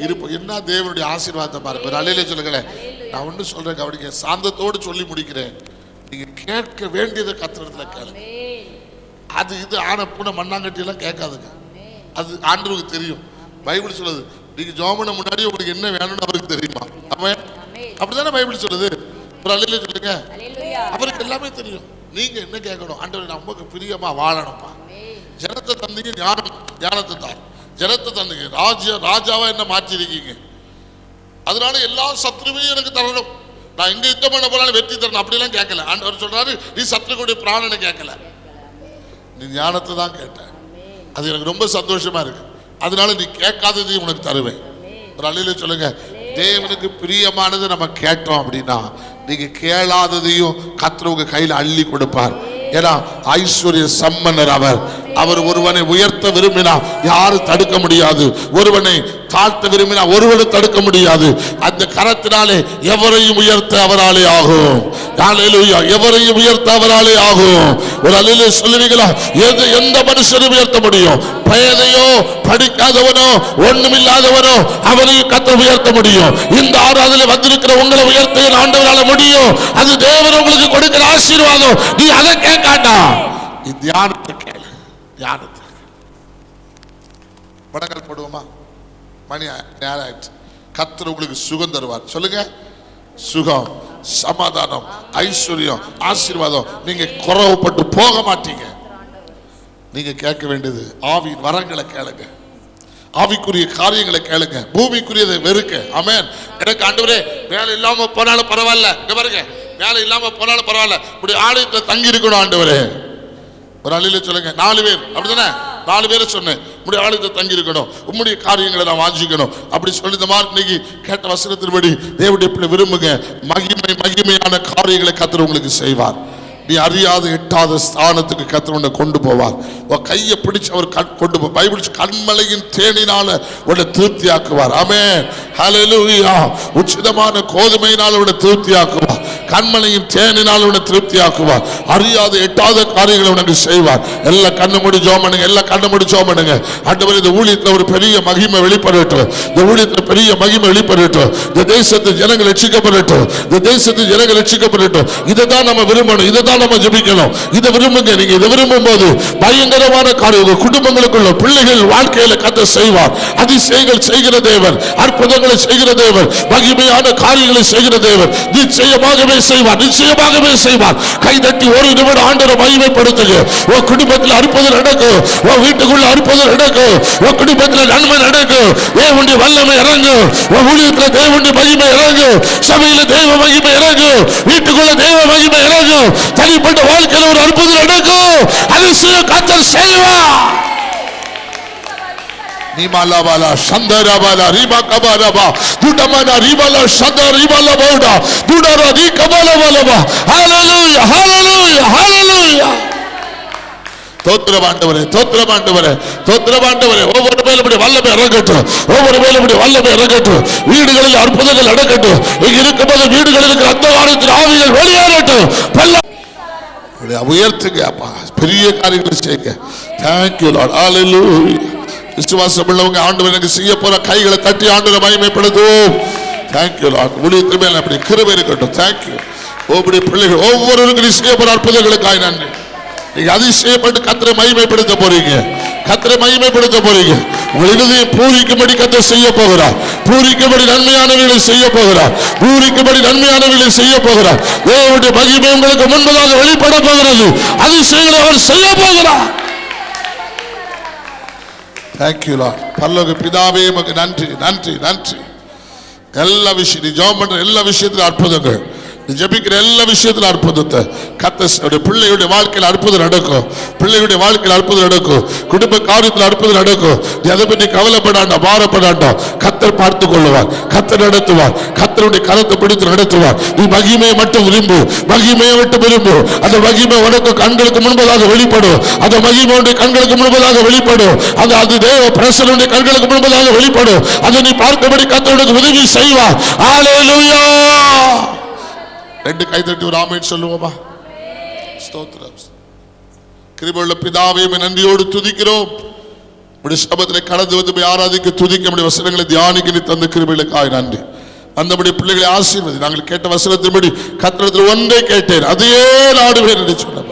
இருப்ப. என்ன தேவனுடைய ஆசீர்வாதத்தை பாருங்க. ஒரு அல்லேலூயா சொல்லுங்களேன். நான் ஒன்று சொல்றேன், கவனிக்க, சாந்தத்தோடு சொல்லி முடிக்கிறேன். நீங்க கேட்க வேண்டியதை கர்த்தரிடத்துல கேளுங்க. அது இது ஆன பூனை மண்ணாங்கட்டி எல்லாம் கேட்காதுங்க. அது ஆண்டவருக்கு தெரியும். பைபிள் சொல்லுது, நீங்க ஜெபம் முன்னாடி உங்களுக்கு என்ன வேணும்னு அவருக்கு தெரியுமா? அவன் அப்படிதானே பைபிள் சொல்லுது. ஒரு அல்லேலூயா சொல்லுங்க. அவருக்கு எல்லாமே தெரியும். நீங்க என்ன கேட்கணும்? ஆண்டவரே, நமக்கு பிரியமா வாழணும்ப்பா. ஜனத்தை தந்தீங்க, ஞானத்தை தான். ஜனத்தை தந்தீங்க, ராஜாவா என்ன மாற்றிருக்கீங்க. அதனால எல்லா சத்ருவையும் எனக்கு தரணும். நான் எங்க யுத்தம் பண்ண போனாலும் வெற்றி தரணும் அப்படிலாம் கேட்கல. ஆண்டவர் சொல்றாரு, நீ சத்ருக்குடைய பிராணனை கேட்கல, நீ ஞானத்தை தான் கேட்ட. அது எனக்கு ரொம்ப சந்தோஷமா இருக்கு. அதனால நீ கேட்காததையும் உனக்கு தருவேன். ஒரு அல்லேலூயா சொல்லுங்க. தேவனுக்கு பிரியமானது நம்ம கேட்டோம் அப்படின்னா, நீங்க கேளாததையும் கர்த்தர் உங்க கையில அள்ளி கொடுப்பார். ஏன்னா ஐஸ்வர்ய சம்பன்னர் அவர் ஒருவனை உயர்த்த விரும்பினா யாரும் தடுக்க முடியாது. ஒருவனை தாழ்த்த விரும்பினா ஒருவனை தடுக்க முடியாது. அந்த கரத்தினாலே எவரையும் உயர்த்த அவராலே ஆகும். அல்லேலூயா, எவரையும் உயர்த்த அவராலே ஆகும். ஒரு அல்லேலூயா சொல்லுவீங்களா? எந்த மனுஷனும் உயர்த்த முடியும். பயதையோ படிக்காதவனோ ஒண்ணுமில்லாதவனோ அவரையும் கர்த்தர் உயர்த்த முடியும். இந்த ஆராதனையில் வந்திருக்கிற உங்களை உயர்த்த ஆண்டவரால முடியும். அது தேவன் உங்களுக்கு கொடுக்கிற ஆசீர்வாதம். நீ அதை கேட்காண்டா, தியானத்தை கேளு. தியானத்தை படங்கள் போடுவோமா? மணி நேரம் ஆயிடுச்சு. கர்த்தர் உங்களுக்கு சுகம் தருவார். சொல்லுங்க, சுகம், சமாதானம், ஐஸ்வர்யம், ஆசீர்வாதம். நீங்க குறவுப்பட்டு போக மாட்டீங்க. நீங்க கேட்க வேண்டியது ஆவியின் வரங்களை கேளுங்க, ஆவிக்குரிய காரியங்களை கேளுங்க, பூமிக்குரியதை வெறுக்க. ஆமென். எனக்கு ஆண்டவரே வேலை இல்லாம போனாலும் பரவாயில்ல, இங்க பாருங்க, வேலை இல்லாம போனாலும் பரவாயில்ல, இப்படி ஆலயத்துல தங்கி இருக்கணும் ஆண்டவரே. ஒரு அல்லேலூயா சொல்லுங்க. 4 பேர் அப்படிதானே? 4 பேரை சொன்னேன், உங்களுடைய ஆலயத்தை தங்கி இருக்கணும், உங்களுடைய காரியங்களை நான் வாஞ்சிக்கணும் அப்படி சொல்லி இந்த மாதிரி இன்னைக்கு கேட்ட வசனத்தின்படி தேவனுடைய பிள்ளை விரும்புங்க. மகிமையான காரியங்களை கர்த்தர் உங்களுக்கு செய்வார். நீ அறியாத எட்டாத ஸ்தானத்துக்கு கர்த்தர் உன்னை கொண்டு போவார். கையை பிடிச்சு அவர் கொண்டு போ. பைபிள் கண்மலையின் தேனினால உன்னை திருப்தியாக்குவார். ஆமென். ஹல்லேலூயா. உச்சிதமான கோதுமையினால் உன்னை திருப்தியாக்குவார். கண்மலையின் தேனினால் உன்னை திருப்தியாக்குவார். அறியாத எட்டாத காரியங்களை உனக்கு செய்வார். எல்லாம் கண்ணு மூடி ஜெபம் பண்ணுங்க. எல்லாம் கண்ணு மூடி ஜெபம் பண்ணுங்க. ஆண்டவரே, இந்த ஊழியத்தில் ஒரு பெரிய மகிமை வெளிப்படட்டும். இந்த ஊழியத்தில் பெரிய மகிமை வெளிப்படட்டும். இந்த தேசத்து ஜனங்கள் ரட்சிக்கப்படட்டும். இந்த தேசத்து ஜனங்கள் ரட்சிக்கப்படட்டும். இதை தான் நம்ம விரும்பணும். இதை தான் நம்ம ஜெபிக்கணும். இதை விரும்புங்க. நீங்க இதை விரும்பும் போது பயங்கரமான காரியம் குடும்பங்களுக்குள்ள பிள்ளைகள் வாழ்க்கையில கர்த்தர் செய்வார். அதிசயங்கள் செய்கிற தேவன், அற்புதங்களை செய்கிற தேவன், மகிமையான காரியங்களை செய்கிற தேவன் நிச்சயமாகவே செய்வார். நிச்சயமாகவே செய்வார். கைதட்டி ஒரு நிமிடம் ஆண்டவரை மகிமைப்படுத்துங்க. உன் குடும்பத்தில் அற்புதம் நடக்கும். உன் வீட்டுக்குள்ள அற்புதம் நடக்கும். உன் குடும்பத்தில் நன்மை நடக்கும். தேவனுடைய வல்லமை இறங்கும். உன் ஊழியத்தில் தேவனுடைய மகிமை இறங்கும். சபையில தேவ மகிமை இறங்கும். வீட்டுக்குள்ள தேவ மகிமை இறங்கும். தனிப்பட்ட வாழ்க்கையில் ஒரு அற்புதம் நடக்கும். அதிசயம் கர்த்தர் செய்வார். நிமாலாபாலா சந்தராபாலா ரீமா கபாலாபா துடமனா ரிபாலா சந்தர ரிபாலா பௌடா துடரா ரி கபாலாபாலா. ஹalleluya ஹalleluya ஹalleluya. தோத்திரம் ஆண்டவரே, தோத்திரம் ஆண்டவரே, தோத்திரம் ஆண்டவரே. ஒவ்வொரு மேலும் இப்படி வல்லமை இறங்கட்டும். ஒவ்வொரு மேலும் இப்படி வல்லமை இறங்கட்டும். வீடுகளில் அற்புதங்கள் நடக்கட்டும். இங்க இருக்கும்போது வீடுகளில் இருக்கிற அந்தகாரத்தின் ஆவிகள் வெளியேறட்டும். உயர்த்துங்க அப்பா, பெரிய காரியங்களை செய்யுங்க. Thank you Lord. Hallelujah. விசுவாசம் உள்ளவங்க ஆண்டவர் எனக்கு செய்ய போற கைகளை தட்டி ஆண்டவரை மகிமைப்படுத்துவோம். Thank you Lord. ஊழியத்தின் மேல் அப்படி கிருபை இருக்கட்டும். Thank you. ஒவ்வொரு பிள்ளைகள் ஒவ்வொருவருக்கும் செய்ய போற அற்புதங்களுக்காக நன்றி. நீங்க அதிசயப்பட்டு கர்த்தரை மகிமைப்படுத்த போறீங்க. கர்த்தரை மகிமைப்படுத்த போறீங்க. உங்களுடைய பூரிக்கும்படி கர்த்தர் செய்ய போகிறார். பூரிக்கும்படி நன்மையானவைகளை செய்ய போகிறார். பூரிக்கும்படி நன்மையானவைகளை செய்ய போகிறார். தேவனுடைய மகிமை உங்களுக்கு முன்பதாக வெளிப்பட போகிறது. அதிசயங்களை அவர் செய்ய போகிறார். Thank you Lord. பரலோக பிதாவே, உமக்கு நன்றி நன்றி நன்றி. எல்லா விஷயம் ஜெபம் பண்ற எல்லா விஷயத்திலும் அற்புதங்கள் ஜெபிக்கிற எல்லா விஷயத்திலும் அற்புதத்தை கர்த்தர் பிள்ளைகளுடைய வாழ்க்கையில் அற்புதம் நடக்கும். பிள்ளைகளுடைய வாழ்க்கையில் அற்புதம் நடக்கும். குடும்ப காரியத்தில் அற்புதம் நடக்கும். நீ அதை பற்றி கவலைப்படாண்டா, பாரப்படாண்டோம். கர்த்தர் பார்த்துக் கொள்ளுவார், கர்த்தர் நடத்துவார், கர்த்தருடைய கரத்தை பிடித்து நடத்துவார். நீ மகிமையை மட்டும் விரும்பு, மகிமையை மட்டும் விரும்பு. அந்த மகிமை உனக்கு கண்களுக்கு முன்பதாக வெளிப்படும். அந்த மகிமையுடைய கண்களுக்கு முன்பதாக வெளிப்படும். அது தேவ பிரசன்னுடைய கண்களுக்கு முன்பதாக வெளிப்படும். அதை நீ பார்த்தபடி கர்த்தருக்கு உதவி செய்வார். ஹல்லேலூயா. ரெண்டு கை தட்டி ஒரு ஆமென் சொல்லுவோமா? ஸ்தோத்திரம். கிருபையுள்ள பிதாவே, நன்றியோடு துதிக்கிறோம். உடைய சபத்திலே கடந்து வந்து ஆராதிக்க துதிக்க நம்முடைய வசனங்களை தியானிக்க நீ தந்த கிருபைகளுக்காக நன்றி. அந்தபடி பிள்ளைகளை ஆசீர்வதி. நாங்கள் கேட்ட வசனத்தின்படி கர்த்தரிடத்தில் ஒன்றை கேட்டேன், அதையே நாடுவேன் என்று சொன்னவர்.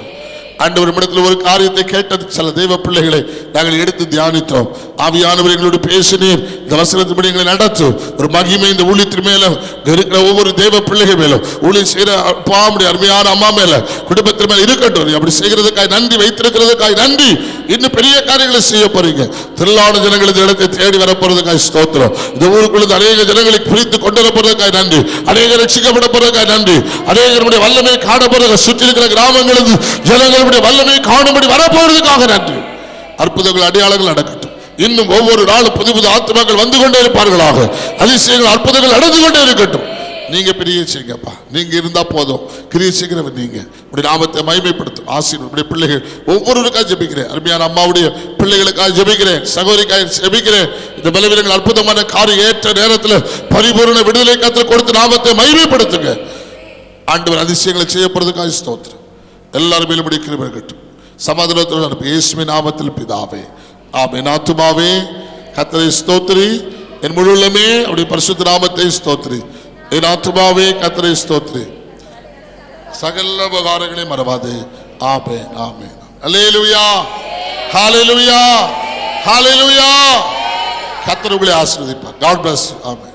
ஆண்டவர் இடத்தில் ஒரு காரியத்தை கேட்டது. சில தெய்வ பிள்ளைகளை நாங்கள் எடுத்து தியானித்தோம். ஆவியானவர் எங்களோடு பேசினீர். இந்த வசனத்தின்படி எங்களை நடத்து. ஒரு மகிமை இந்த ஊழியத்தின் மேல இருக்கிற ஒவ்வொரு தெய்வ பிள்ளைகள் மேலும், ஊழியம் செய்கிற அப்பாவுடைய அருமையான அம்மா மேல, குடும்பத்தின் மேல இருக்கட்டும். அப்படி செய்கிறதுக்காக நன்றி, வைத்திருக்கிறதுக்காக நன்றி. இன்னும் பெரிய காரியங்களை செய்ய போறீங்க. திரளான ஜனங்கள் இந்த இடத்தை தேடி வரப்போறதுக்காக ஸ்தோத்திரம். இந்த ஊருக்குள்ள அநேக ஜனங்களை பிரித்து கொண்டு வர போறதுக்காக நன்றி. அநேக ரட்சிக்கப்பட போறதுக்காக நன்றி. அநேகருடைய வல்லமை காணப்படுற சுற்றி இருக்கிற கிராமங்களுக்கு ஜனங்களுடைய வல்லமை காணும்படி வரப்போறதுக்காக நன்றி. அற்புதங்கள் அடையாளங்கள் நடக்கட்டும். இன்னும் ஒவ்வொரு நாளும் புது புது ஆத்மாக்கள் வந்து கொண்டே இருப்பார்களாக. அதிசயங்கள் அற்புதங்கள் நடந்து கொண்டே இருக்கட்டும். நீங்க பெரிய செய்யுங்கப்பா. நீங்க இருந்தா போதும். கிரியை செய்கிறவர் நீங்க. உடைய நாமத்தை மகிமைப்படுத்தும். ஆசீர்வாத பிள்ளைகள் ஒவ்வொருவருக்காக ஜெபிக்கிறேன். அருமையான அம்மாவுடைய பிள்ளைகளுக்காக ஜெபிக்கிறேன். சகோதரிக்காக ஜெபிக்கிறேன். இந்த பலவீனங்கள் அற்புதமான காரியம் ஏற்ற நேரத்தில் பரிபூர்ண விடுதலை கர்த்தர் கொடுத்து நாமத்தை மகிமைப்படுத்துங்க. ஆண்டவர் அதிசயங்களை செய்யப்படுறதுக்காக ஸ்தோத்திரம். எல்லாரும் மேலும் கிருபை இருக்கட்டும். சமாதானத்தோடு அனுப்பி இயேசுவின் நாமத்தில் பிதாவே ஆமென். ஆத்துமாவே கர்த்தரை ஸ்தோத்திரி, என் முழு உள்ளமே அவருடைய பரிசுத்த நாமத்தை ஸ்தோத்திரி. என் ஆத்துமாவே கர்த்தரை ஸ்தோத்திரி, சகல உபகாரங்களை மறவாதே. ஆமென் ஆமென். அல்லேலூயா, ஹல்லேலூயா, ஹல்லேலூயா. கர்த்தர் உங்களை ஆசீர்வதிப்பார். God bless you. ஆமென்.